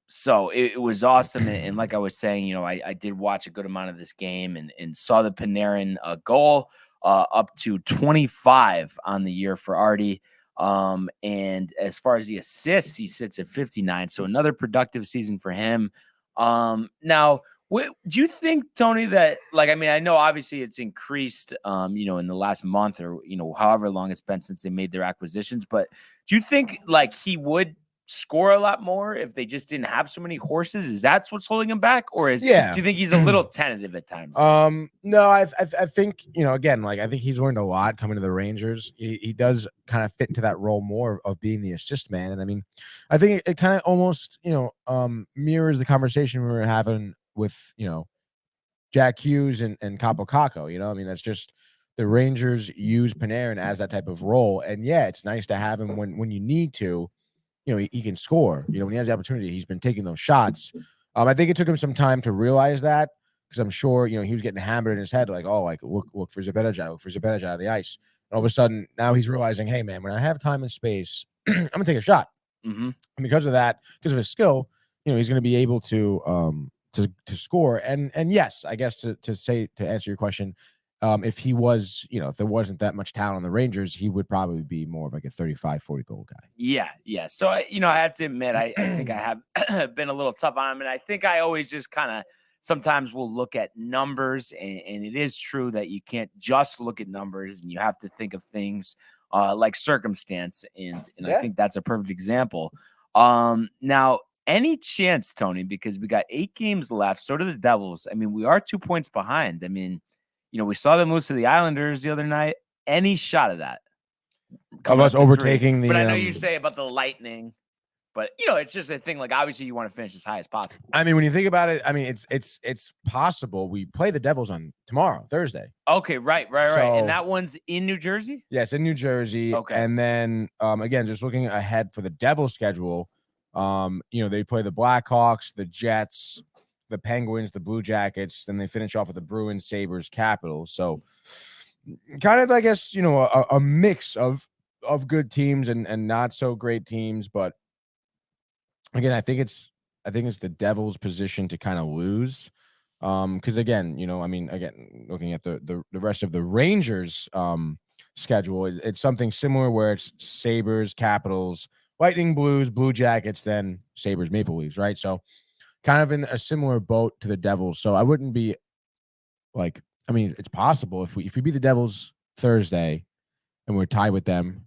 So it was awesome. And like I was saying, I did watch a good amount of this game and saw the Panarin goal up to 25 on the year for Artie. And as far as the assists, he sits at 59. So another productive season for him. Now, do you think, Tony, that I know obviously it's increased, in the last month or, however long it's been since they made their acquisitions, but do you think he would score a lot more if they just didn't have so many horses? Is that what's holding him back? Or do you think he's a little tentative at times? No, I think, again, I think he's learned a lot coming to the Rangers. He does kind of fit into that role more of being the assist man. And I mean, I think it kind of almost, mirrors the conversation we were having with, Jack Hughes and Capo Caco. I mean, that's just the Rangers use Panarin as that type of role. And it's nice to have him when you need to. He can score. When he has the opportunity, he's been taking those shots. I think it took him some time to realize that, because I'm sure, he was getting hammered in his head, look for Zibanejad, look for Zibanejad out of the ice. And all of a sudden, now he's realizing, hey, man, when I have time and space, I'm going to take a shot. Mm-hmm. And because of that, because of his skill, he's going to be able to score. And yes, I guess to answer your question, if he was, if there wasn't that much talent on the Rangers, he would probably be more of a 35, 40 goal guy. Yeah. So, I have to admit, I think I have been a little tough on him. And I think I always just kind of sometimes will look at numbers. And it is true that you can't just look at numbers, and you have to think of things like circumstance. And I think that's a perfect example. Now, any chance, Tony, because we got 8 games left, so do the Devils. I mean, we are 2 points behind. I mean, we saw them lose to the Islanders the other night. Any shot of that? Of us overtaking the. But I know you say about the Lightning, but it's just a thing. Obviously, you want to finish as high as possible. I mean, when you think about it, I mean, it's possible. We play the Devils on tomorrow, Thursday. Okay, right. And that one's in New Jersey? Yeah, it's in New Jersey. Okay. And then again, just looking ahead for the Devils schedule, they play the Blackhawks, the Jets, the Penguins, the Blue Jackets, then they finish off with the Bruins, Sabres, Capitals. So kind of, I guess, a mix of good teams and not so great teams. But again, I think it's the Devils' position to kind of lose. Because again, looking at the rest of the Rangers schedule, it's something similar where it's Sabres, Capitals, Lightning, Blues, Blue Jackets, then Sabres, Maple Leafs, right? So kind of in a similar boat to the Devils. So I wouldn't be it's possible if we beat the Devils Thursday and we're tied with them.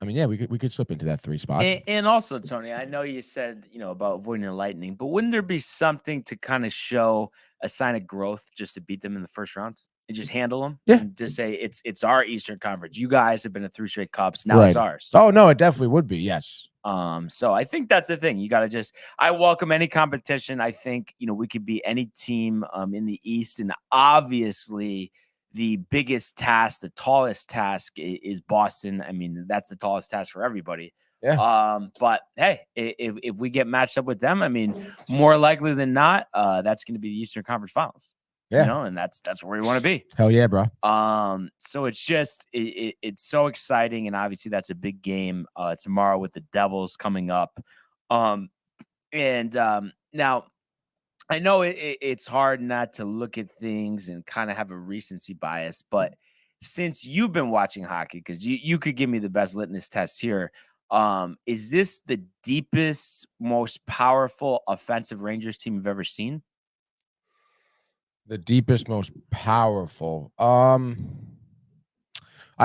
I mean, we could slip into that 3 spot. And also, Tony, I know you said, about avoiding the Lightning, but wouldn't there be something to kind of show a sign of growth just to beat them in the first round and just handle them? Yeah. And just say it's our Eastern Conference. You guys have been to 3 straight cups. Now It's ours. Oh, no, it definitely would be. Yes. So I think that's the thing. You got to I welcome any competition. I think, we could be any team in the East, and obviously the biggest task, the tallest task is Boston. I mean, that's the tallest task for everybody. Yeah. But hey, if we get matched up with them, I mean, more likely than not, that's going to be the Eastern Conference Finals. Yeah. And that's where we want to be. Hell yeah, bro. So it's just it's so exciting, and obviously that's a big game tomorrow with the Devils coming up. Now I know it's hard not to look at things and kind of have a recency bias, but since you've been watching hockey, because you could give me the best litmus test here, is this the deepest, most powerful offensive Rangers team you've ever seen? The deepest, most powerful. I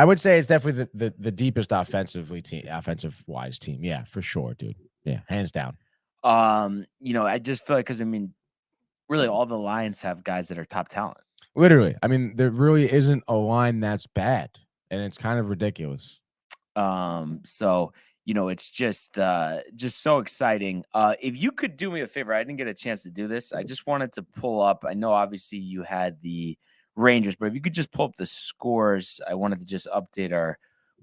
would say it's definitely the deepest offensive wise team. Yeah, for sure, dude. Yeah, hands down. I just feel like, because really all the lines have guys that are top talent. Literally. I mean, there really isn't a line that's bad, and it's kind of ridiculous. So it's just so exciting. If you could do me a favor, I didn't get a chance to do this. I just wanted to pull up. I know obviously you had the Rangers, but if you could just pull up the scores, I wanted to just update our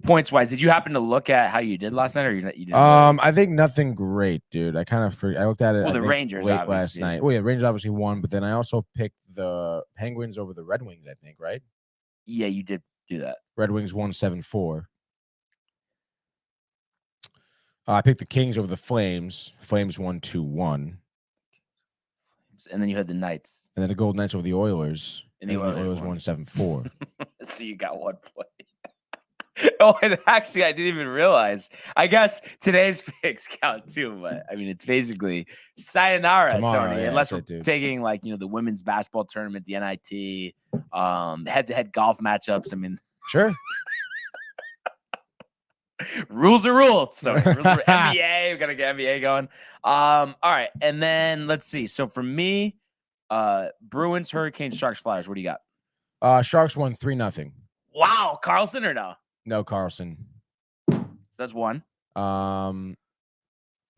points wise. Did you happen to look at how you did last night, or you didn't? I think nothing great, dude. I looked at it. Well, I the think Rangers late obviously last night. Well, yeah, Rangers obviously won, but then I also picked the Penguins over the Red Wings. I think, right? Yeah, you did do that. Red Wings won 7-4. I picked the Kings over the Flames. Flames won 2-1. And then you had the Knights. And then the Golden Knights over the Oilers. And the Oilers won 7-4. So you got 1 point. Oh, and actually, I didn't even realize. I guess today's picks count too, but I mean, it's basically sayonara, Tomorrow, Tony. yeah, unless we're dude. taking like the women's basketball tournament, the NIT, head-to-head golf matchups. I mean, Sure. rules are rules. So NBA, we gotta get NBA going. All right, and then let's see. So for me, Bruins, Hurricanes, Sharks, Flyers. What do you got? Sharks won 3-0. Wow, Carlson or no? No, Carlson. So that's 1.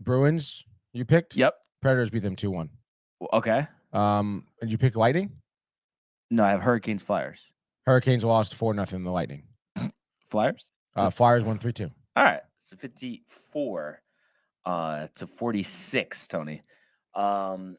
Bruins, you picked? Yep. Predators beat them 2-1. Okay. And you pick Lightning? No, I have Hurricanes, Flyers. Hurricanes lost 4-0 in the Lightning. Flyers? Flyers won 3-2. All right. So 54 to 46, Tony. Trying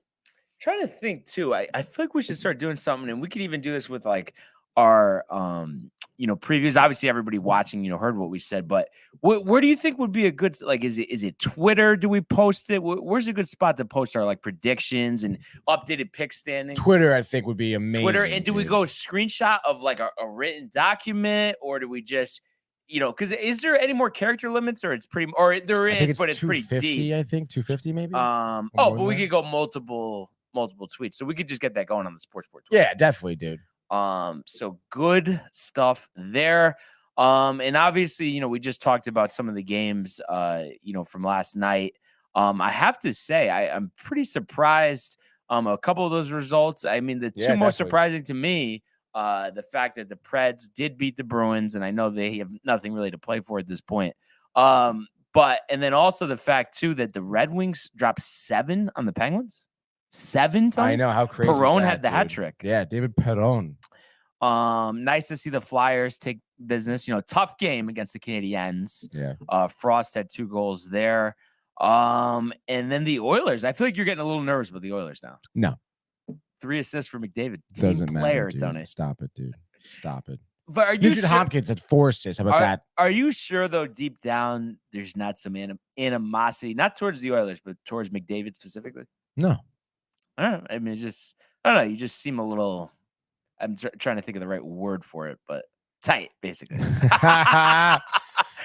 to think too. I feel like we should start doing something, and we could even do this with like our previews. Obviously, everybody watching, heard what we said, but where do you think would be a good, like, is it Twitter? Do we post it? Where's a good spot to post our like predictions and updated pick standings? Twitter, I think, would be amazing. Twitter, and do we go screenshot of like a written document, or do we just, because is there any more character limits, or it's pretty, or there is, but it's pretty deep? I think 250 maybe. But we could go multiple tweets, so we could just get that going on the Sports Board Twitter. Yeah, definitely, dude. So good stuff there. And obviously, we just talked about some of the games, from last night. I have to say, I'm pretty surprised. A couple of those results. I mean, the two most surprising to me, the fact that the Preds did beat the Bruins, and I know they have nothing really to play for at this point. And then also the fact too that the Red Wings dropped 7 on the Penguins. 7 times. I know how crazy. Perron had the hat trick. Yeah, David Perron. Nice to see the Flyers take business. Tough game against the Canadiens. Yeah. Frost had 2 goals there. And then the Oilers. I feel like you're getting a little nervous about the Oilers now. No. 3 assists for McDavid. Doesn't matter, dude. Tony. Stop it, dude. Stop it. But are you sure? Hopkins had 4 assists. How about that? Are you sure though? Deep down, there's not some animosity, not towards the Oilers, but towards McDavid specifically. No. I don't know. I mean, I don't know. You just seem a little. I'm trying to think of the right word for it, but tight, basically.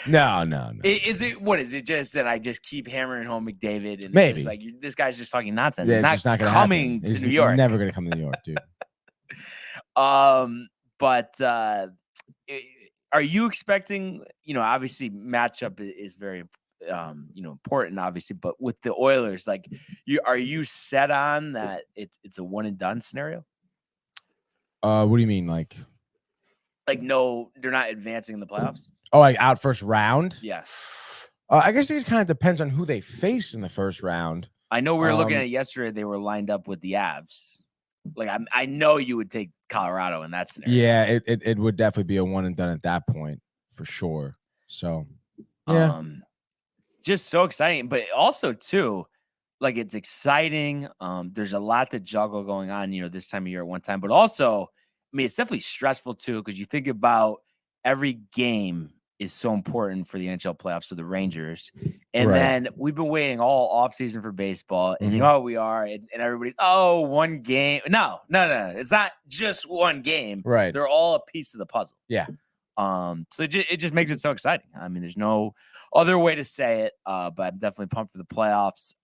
No. Is it? What is it? Just that I just keep hammering home McDavid, and maybe like this guy's just talking nonsense. Yeah, it's not gonna coming happen. to New York. Never gonna come to New York, dude. But are you expecting? Obviously, matchup is very important, obviously, but with the Oilers, like, are you set on that it's a one and done scenario? What do you mean, like no, they're not advancing in the playoffs? Oh, like out first round? Yes. I guess it kind of depends on who they face in the first round. I know we were looking at it yesterday. They were lined up with the Avs. Like, I know you would take Colorado in that scenario. Yeah, it would definitely be a one and done at that point for sure. So, yeah. Just so exciting, but also too, like, it's exciting. There's a lot to juggle going on, this time of year at one time, but also, I mean, it's definitely stressful too, because you think about every game is so important for the NHL playoffs to the Rangers. And then we've been waiting all offseason for baseball, and you know how we are, and everybody's, one game. No. It's not just one game. Right. They're all a piece of the puzzle. Yeah. So it just makes it so exciting. I mean, there's no other way to say it, but I'm definitely pumped for the playoffs.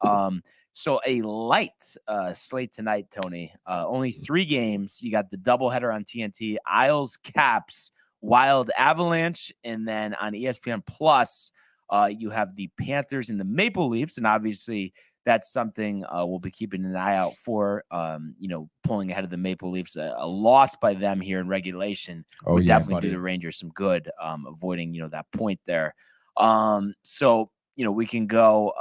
So a light slate tonight, Tony. Only 3 games. You got the doubleheader on TNT, Isles, Caps, Wild, Avalanche, and then on ESPN Plus, you have the Panthers and the Maple Leafs, and obviously that's something we'll be keeping an eye out for. Pulling ahead of the Maple Leafs, a loss by them here in regulation would definitely do the Rangers some good, avoiding that point there. So we can go,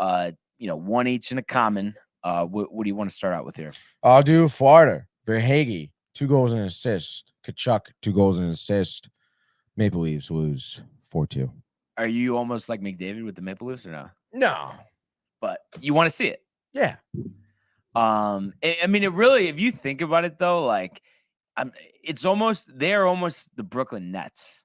one each in a common. What do you want to start out with here? I'll do Florida. Verhage, 2 goals and an assist. Kachuk, 2 goals and an assist. Maple Leafs lose 4-2. Are you almost like McDavid with the Maple Leafs or not? No. But you want to see it. Yeah. I mean, it really, if you think about it though, like, they're almost the Brooklyn Nets.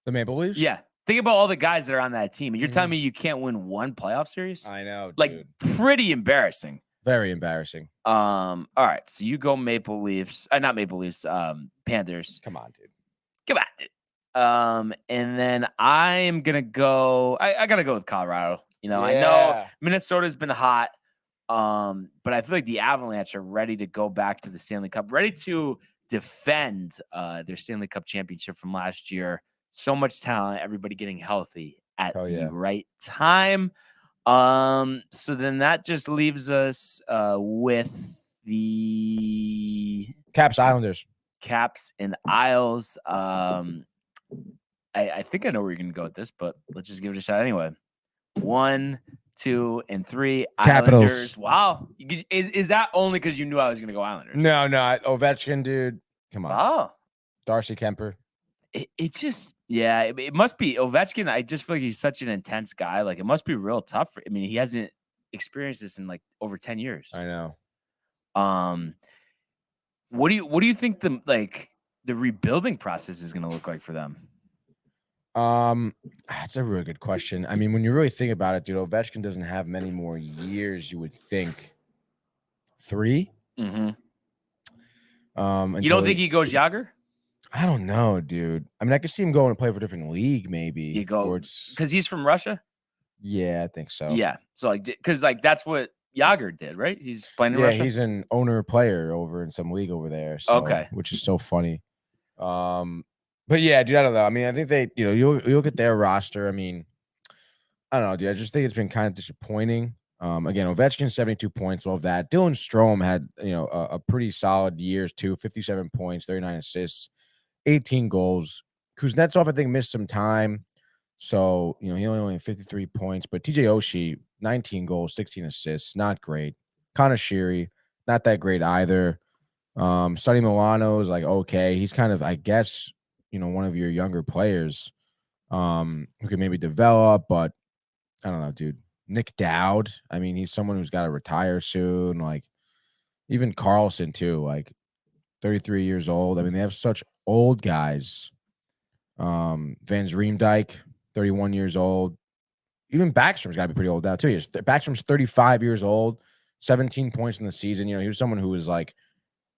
The Maple Leafs? Yeah. Think about all the guys that are on that team. And you're telling me you can't win one playoff series? I know, dude. Like, pretty embarrassing. Very embarrassing. All right. So you go Maple Leafs. Not Maple Leafs, Panthers. Come on, dude. Come on, dude. And then I am gonna go. I gotta go with Colorado. I know Minnesota's been hot. But I feel like the Avalanche are ready to go back to the Stanley Cup, ready to defend their Stanley Cup championship from last year. So much talent, everybody getting healthy at the right time. So then that just leaves us with the Caps Islanders. Caps and Isles. I think I know where you're gonna go with this, but let's just give it a shot anyway. 1, 2, and 3. Capitals. Islanders. Wow. Is that only because you knew I was gonna go Islanders? No, Ovechkin, dude. Come on. Oh. Darcy Kemper. It just, it must be Ovechkin. I just feel like he's such an intense guy. Like, it must be real tough. He hasn't experienced this in like over 10 years. I know. What do you think the rebuilding process is going to look like for them? That's a really good question. I mean, when you really think about it, dude, Ovechkin doesn't have many more years, you would think. 3? Mm-hmm. You don't think he goes Yager? I don't know, dude. I mean, I could see him going and play for a different league, maybe. You go because he's from Russia. Yeah, I think so. Yeah, so because that's what Yager did, right? He's playing in Russia. Yeah, he's an owner player over in some league over there. So, okay, which is so funny. But yeah, dude, I don't know. I mean, I think they, you look at their roster. I mean, I don't know, dude. I just think it's been kind of disappointing. Again, Ovechkin 72 points, all of that. Dylan Strome had a pretty solid year too. 57 points, 39 assists, 18 goals. Kuznetsov, I think, missed some time. So, he only had 53 points. But TJ Oshie, 19 goals, 16 assists. Not great. Connor Sheary, not that great either. Sonny Milano is like, okay. He's kind of, I guess, one of your younger players who could maybe develop. But I don't know, dude. Nick Dowd, I mean, he's someone who's got to retire soon. Like, even Carlson, too. Like, 33 years old. I mean, they have such old guys. Van Riemdijk, 31 years old. Even Backstrom's got to be pretty old now, too. Backstrom's 35 years old, 17 points in the season. He was someone who was, like,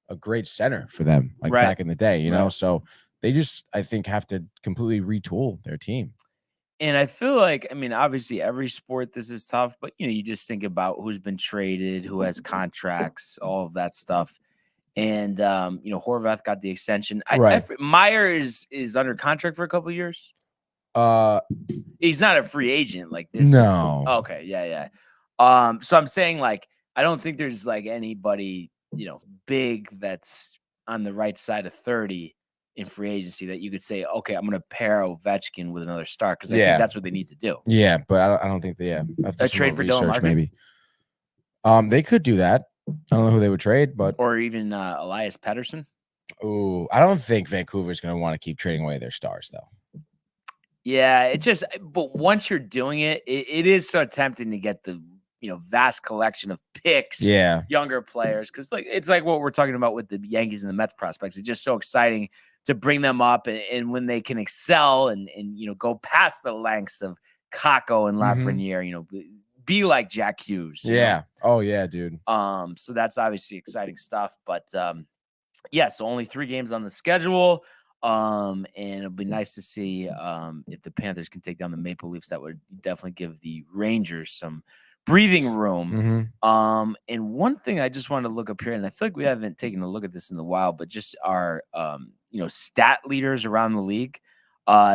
a great center for them, like, back in the day, you know? So they just, I think, have to completely retool their team. And I feel like, I mean, obviously every sport this is tough, but you just think about who's been traded, who has contracts, all of that stuff. And Horvath got the extension. Meyer is under contract for a couple of years. He's not a free agent like this. No. Okay, yeah. So I'm saying, like, I don't think there's like anybody, big that's on the right side of 30 in free agency that you could say, okay, I'm going to pair Ovechkin with another star, because I think that's what they need to do. Yeah, but I don't think a trade for Dylan Larkin? Maybe. They could do that. I don't know who they would trade, but or even Elias Pettersson. Oh, I don't think Vancouver's going to want to keep trading away their stars, though. Yeah, but once you're doing it, it is so tempting to get the vast collection of picks, younger players, because it's like what we're talking about with the Yankees and the Mets prospects. It's just so exciting to bring them up, and when they can excel and go past the lengths of Kakko and Lafreniere, be like Jack Hughes. Yeah. Oh yeah, dude. So that's obviously exciting stuff. But so only 3 games on the schedule. And it'll be nice to see if the Panthers can take down the Maple Leafs. That would definitely give the Rangers some breathing room. And one thing I just wanted to look up here, and I feel like we haven't taken a look at this in a while, but just our stat leaders around the league.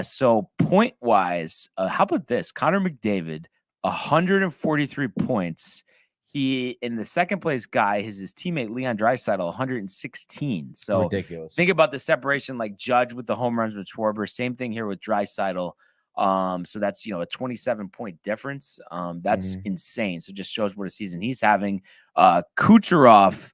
So point wise, how about this? Connor McDavid, 143 points. He, in the second place guy, his teammate Leon Draisaitl, 116. So ridiculous. Think about the separation, like Judge with the home runs with Schwarber. Same thing here with Draisaitl. So that's, a 27-point difference. That's insane. So just shows what a season he's having. Kucherov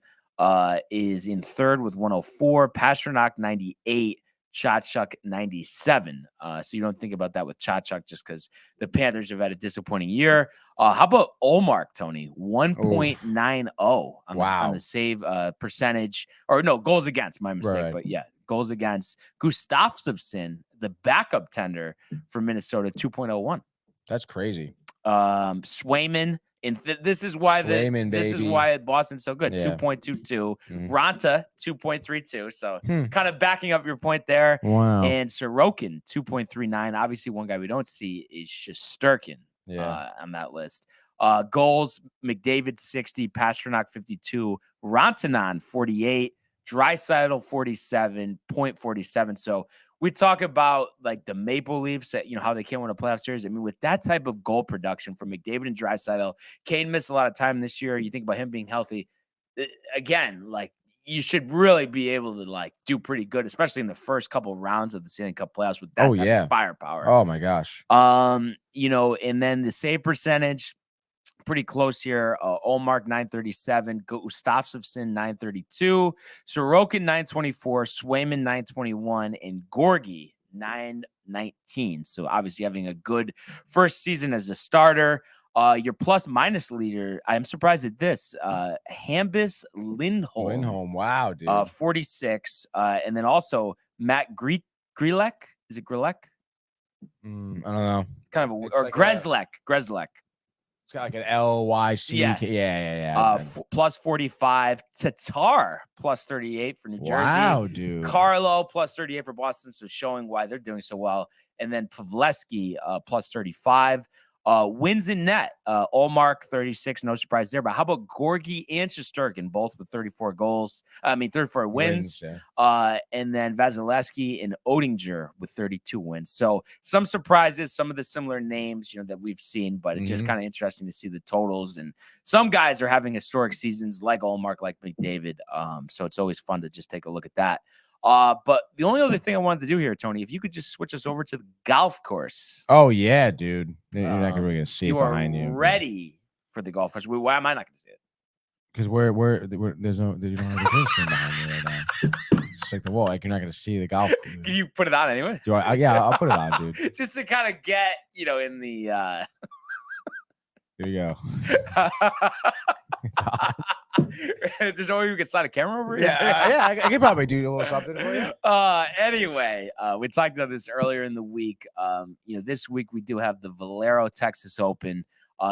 is in third with 104, Pasternak 98, Chachuk 97. So you don't think about that with Chachuk just because the Panthers have had a disappointing year. How about Olmark, Tony? 1.90 on the save percentage, or no, goals against, my mistake. Right. But yeah, goals against. Gustafsson, the backup tender for Minnesota, 2.01. That's crazy. Swayman. And this is why this is why Boston's so good. 2.22. Ranta 2.32. So kind of backing up your point there. Wow. And Sorokin 2.39. Obviously, one guy we don't see is Shesterkin on that list. Goals: McDavid 60, Pasternak 52, Rantanen 48, Draisaitl 47, .47. So we talk about like the Maple Leafs, how they can't win a playoff series. I mean, with that type of goal production from McDavid and Draisaitl, Kane missed a lot of time this year. You think about him being healthy. Again, like, you should really be able to like do pretty good, especially in the first couple rounds of the Stanley Cup playoffs with that type of firepower. Oh my gosh. And then the save percentage, pretty close here. Olmark 937, Gustafsson 932, Sorokin 924, Swayman 921, and Gorgie 919. So obviously having a good first season as a starter. Your plus minus leader, I'm surprised at this. Hambus Lindholm. Wow, dude. 46. And then also Matt Grzelek. Is it Grzelek? I don't know. Kind of or like Grzelek. Grzelek. It's got like an LYC. Yeah. Plus 45. Tatar plus 38 for New Jersey. Wow, dude. Carlo plus 38 for Boston. So showing why they're doing so well. And then Pavleski plus 35. Wins in net. Olmark 36. No surprise there. But how about Gorgie and Shesterkin, both with 34 goals? 34 wins. And then Vasilevsky and Oettinger with 32 wins. So some surprises, some of the similar names, that we've seen, but it's just kind of interesting to see the totals. And some guys are having historic seasons like Olmark, like McDavid. So it's always fun to just take a look at that. But the only other thing I wanted to do here, Tony, if you could just switch us over to the golf course. Oh yeah, dude. You're not really gonna see it behind you. You are ready for the golf course. Why am I not gonna see it? Because there's no, you don't have a green screen behind you right now. It's like the wall. Like, you're not gonna see the golf. Can you put it on anyway? Do I? Yeah, I'll put it on, dude. Just to kind of get, in the. There you go. There's no way we can slide a camera over here. Yeah, I could probably do a little something for you. Anyway, we talked about this earlier in the week. This week we do have the Valero Texas Open.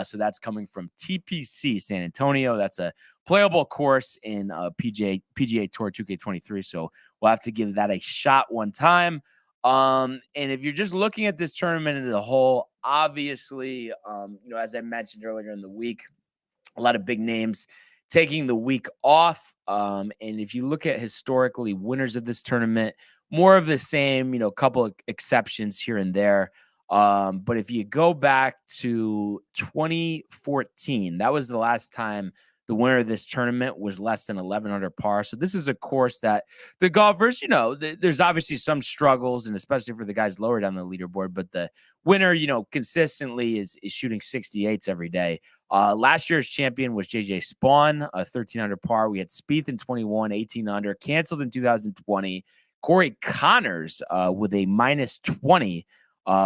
So that's coming from TPC San Antonio. That's a playable course in PGA Tour 2K23. So we'll have to give that a shot one time. And if you're just looking at this tournament as a whole, obviously, as I mentioned earlier in the week, a lot of big names taking the week off. And if you look at historically winners of this tournament, more of the same, a couple of exceptions here and there. But if you go back to 2014, that was the last time the winner of this tournament was less than 11 under par. So this is a course that the golfers, there's obviously some struggles, and especially for the guys lower down the leaderboard, but the winner, consistently is shooting 68s every day. Last year's champion was JJ Spawn, 13 under par. We had Spieth in 21, 18 under, canceled in 2020. Corey Connors with a minus 20,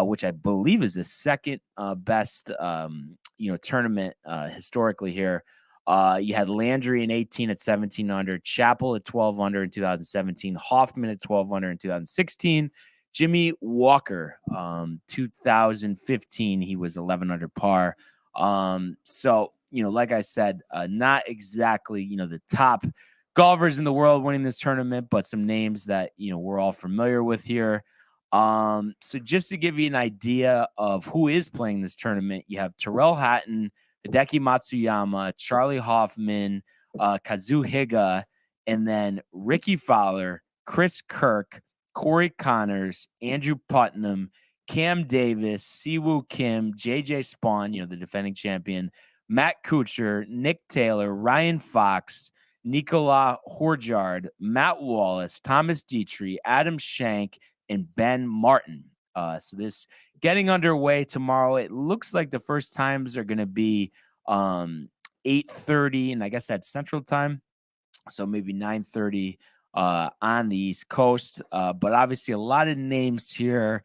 which I believe is the second best, tournament historically here. You had Landry in 18 at 17 under, Chappell at 12 under in 2017, Hoffman at 12 under in 2016, Jimmy Walker, 2015, he was 11 under par. So, like I said, not exactly, the top golfers in the world winning this tournament, but some names that, we're all familiar with here. So just to give you an idea of who is playing this tournament, you have Tyrrell Hatton, Hideki Matsuyama, Charlie Hoffman, Kazu Higa, and then Ricky Fowler, Chris Kirk, Corey Connors, Andrew Putnam, Cam Davis, Siwoo Kim, JJ Spawn, the defending champion, Matt Kuchar, Nick Taylor, Ryan Fox, Nicolas Horjard, Matt Wallace, Thomas Dietrich, Adam Schenk, and Ben Martin. So this getting underway tomorrow. It looks like the first times are going to be 8:30, and I guess that's Central Time. So maybe 9:30 on the East Coast. But obviously a lot of names here.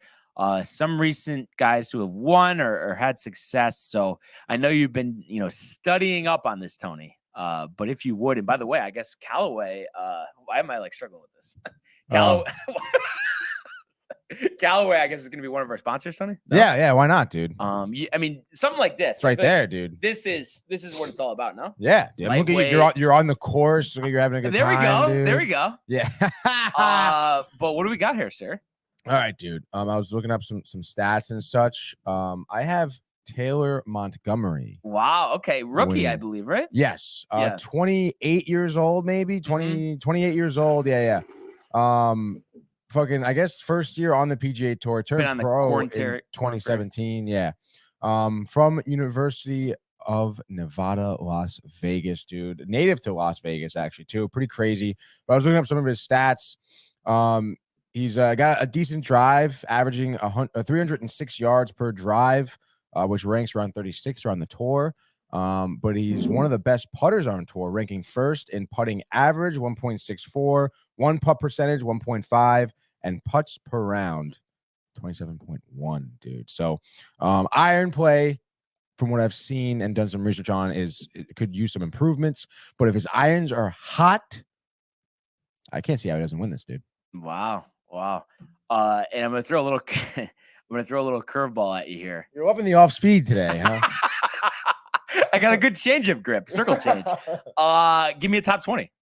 Some recent guys who have won or had success. So I know you've been, studying up on this, Tony. But if you would, and by the way, I guess Callaway, why am I like struggling with this? Callaway, I guess, is going to be one of our sponsors, Tony. No? Yeah. Why not, dude? I mean, something like this. It's right there, dude. This is what it's all about, no? Yeah, dude. Look at you. You're on the course. Look at you're having a good time. There we go. Yeah. But what do we got here, sir? All right, dude. I was looking up some stats and such. I have Taylor Montgomery. Wow. Okay. Rookie, winning. I believe, right? Yes. Yeah. 28 years old, maybe 28 years old. Yeah. Fucking, I guess first year on the PGA Tour, turned pro in 2017. Yeah. From University of Nevada, Las Vegas, dude. Native to Las Vegas, actually, too. Pretty crazy. But I was looking up some of his stats. He's got a decent drive, averaging 306 yards per drive, which ranks around 36 around the tour. But he's one of the best putters on tour, ranking first in putting average, 1.64, one putt percentage, 1.5, and putts per round, 27.1, dude. So iron play, from what I've seen and done some research on, it could use some improvements. But if his irons are hot, I can't see how he doesn't win this, dude. Wow. And I'm gonna throw a little curveball at you here. You're up in the off speed today, huh? I got a good changeup grip, circle change. Give me a top 20.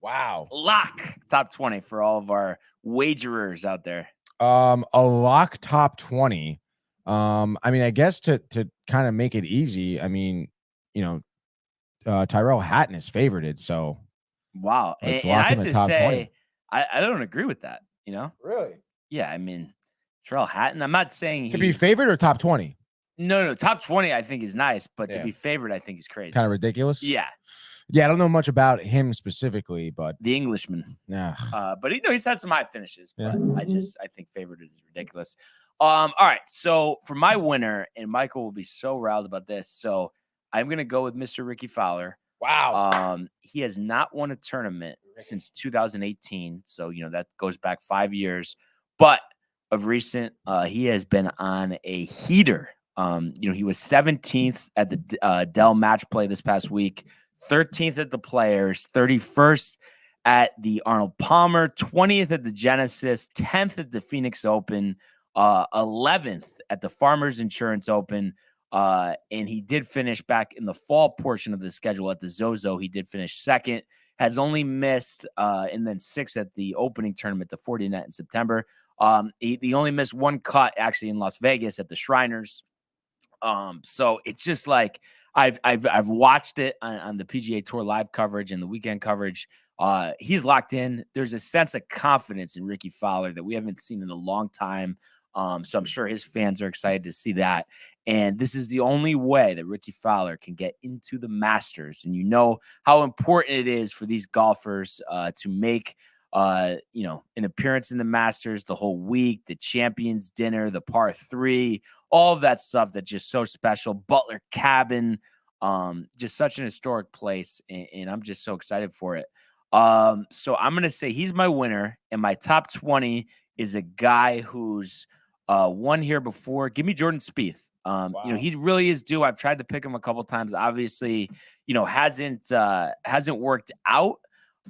Wow. Lock top 20 for all of our wagerers out there. A lock top 20. I mean, I guess to kind of make it easy, I mean, Tyrell Hatton is favorited, so wow. Let's and lock I in have the to top say, 20. I don't agree with that, Really? Yeah, I mean, Tyrell Hatton, I'm not saying To be favored or top 20? No, top 20 I think is nice, but Yeah. to be favored I think is crazy. Kind of ridiculous? Yeah. Yeah, I don't know much about him specifically, but The Englishman. yeah. But he's had some high finishes, but Yeah. I think favored is ridiculous. All right. So for my winner, and Michael will be so riled about this. So I'm gonna go with Mr. Ricky Fowler. Wow. He has not won a tournament since 2018. So that goes back 5 years. But of recent, he has been on a heater. He was 17th at the Dell Match Play this past week, 13th at the Players, 31st at the Arnold Palmer, 20th at the Genesis, 10th at the Phoenix Open, 11th at the Farmers Insurance Open. And he did finish back in the fall portion of the schedule at the Zozo. He did finish second, has only missed, and then sixth at the opening tournament, the 40 net in September. He only missed one cut actually in Las Vegas at the Shriners. So it's just like I've watched it on the PGA Tour live coverage and the weekend coverage. He's locked in. There's a sense of confidence in Ricky Fowler that we haven't seen in a long time. So I'm sure his fans are excited to see that. And this is the only way that Ricky Fowler can get into the Masters. And you know how important it is for these golfers to make an appearance in the Masters the whole week, the Champions Dinner, the par 3, all of that stuff that's just so special. Butler Cabin, just such an historic place. And I'm just so excited for it. So I'm going to say he's my winner, and my top 20 is a guy who's won here before. Give me Jordan Spieth. Wow. He really is due. I've tried to pick him a couple times. Obviously, hasn't worked out.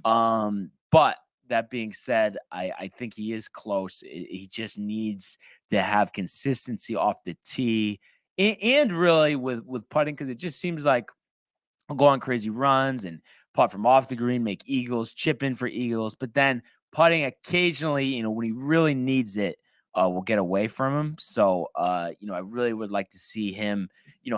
But that being said, I think he is close. He just needs to have consistency off the tee and really with putting, because it just seems like I'll go on crazy runs and putt from off the green, make eagles, chip in for eagles, but then putting occasionally, when he really needs it, will get away from him. So, I really would like to see him,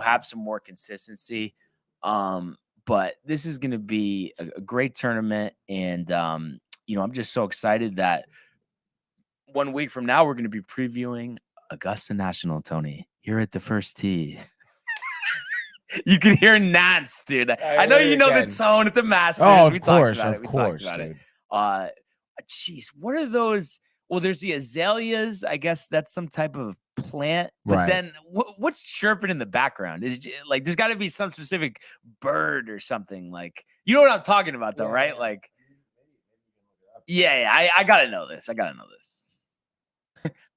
have some more consistency. But this is going to be a great tournament. And, I'm just so excited that 1 week from now, we're going to be previewing Augusta National, Tony, here at the first tee. You can hear Nance, dude. I know you know the tone at the Masters. Oh, of course, dude. Jeez, what are those Well, there's the azaleas. I guess that's some type of plant. But Right. then what's chirping in the background? Is it, like there's got to be some specific bird or something. Like, you know what I'm talking about, though, right? Like, yeah, I gotta know this.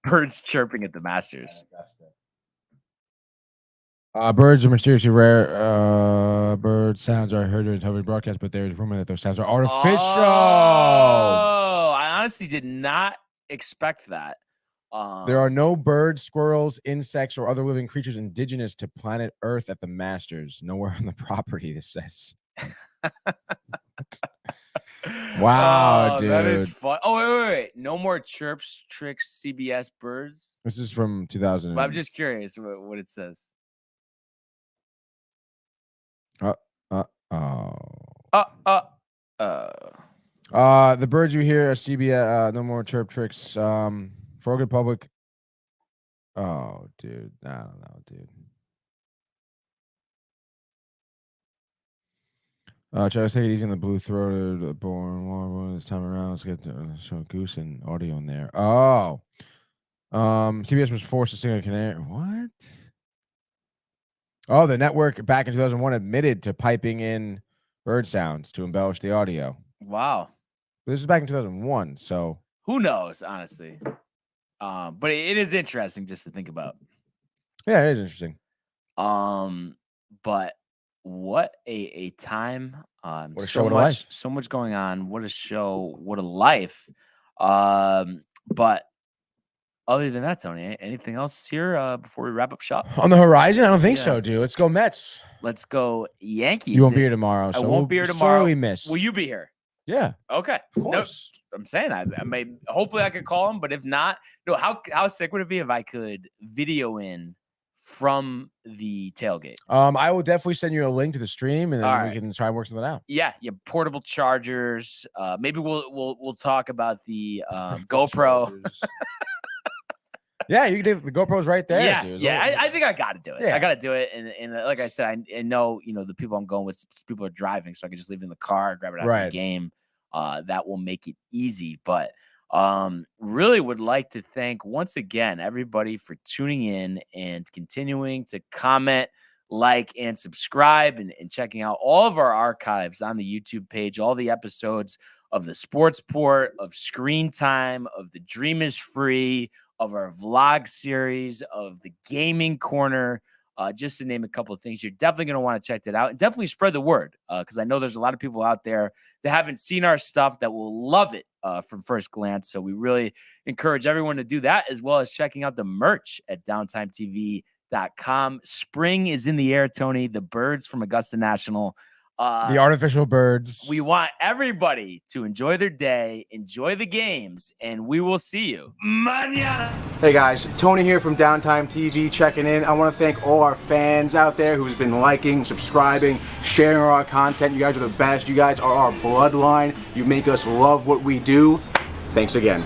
Birds chirping at the Masters. Birds are mysteriously rare. Bird sounds are heard during television broadcast, but there's rumor that those sounds are artificial. Oh, I honestly did not expect that. There are no birds, squirrels, insects, or other living creatures indigenous to planet Earth at the Masters. Nowhere on the property, this says. Wow, dude. That is fun. Oh, wait. No more chirps, tricks, CBS birds. This is from 2000. But I'm just curious what it says. The birds you hear are CBS. No more chirp tricks. For a good public. Oh, dude. I don't know, dude. Try to take it easy on the blue-throated born this time around. Let's get to show goose and audio in there. Oh. CBS was forced to sing a canary. What? Oh, the network back in 2001 admitted to piping in bird sounds to embellish the audio. Wow. This is back in 2001, so who knows, honestly. But it is interesting just to think about. Yeah, it is interesting. But what a time. What a show, what a life. So much going on. What a show, what a life. But other than that, Tony, anything else here before we wrap up shop? On the horizon? I don't think so, dude. Let's go Mets. Let's go Yankees. You won't be here tomorrow. So I won't be here tomorrow. Sorely missed. Will you be here? Yeah. Okay. Of course. No, I'm saying I may. Hopefully, I could call him. But if not, no. How sick would it be if I could video in from the tailgate? I will definitely send you a link to the stream, and then we can try and work something out. Yeah, portable chargers. Maybe we'll talk about the GoPro. Yeah, you can do the GoPro's right there. Yeah, dude. I think I got to do it. Yeah. I got to do it. And like I said, I know the people I'm going with. People are driving, so I can just leave it in the car, grab it after the game. That will make it easy. But really would like to thank once again everybody for tuning in and continuing to comment, like, and subscribe, and checking out all of our archives on the YouTube page, all the episodes of the Sports Port, of Screen Time, of The Dream is Free, of our vlog series, of the Gaming Corner, just to name a couple of things. You're definitely going to want to check that out and definitely spread the word, because I know there's a lot of people out there that haven't seen our stuff that will love it from first glance. So we really encourage everyone to do that, as well as checking out the merch at downtimetv.com. Spring is in the air, Tony. The birds from Augusta National. The artificial birds. We want everybody to enjoy their day, enjoy the games, and we will see you mañana. Hey guys, Tony here from Downtime TV checking in. I want to thank all our fans out there who's been liking, subscribing, sharing our content. You guys are the best. You guys are our bloodline. You make us love what we do. Thanks again.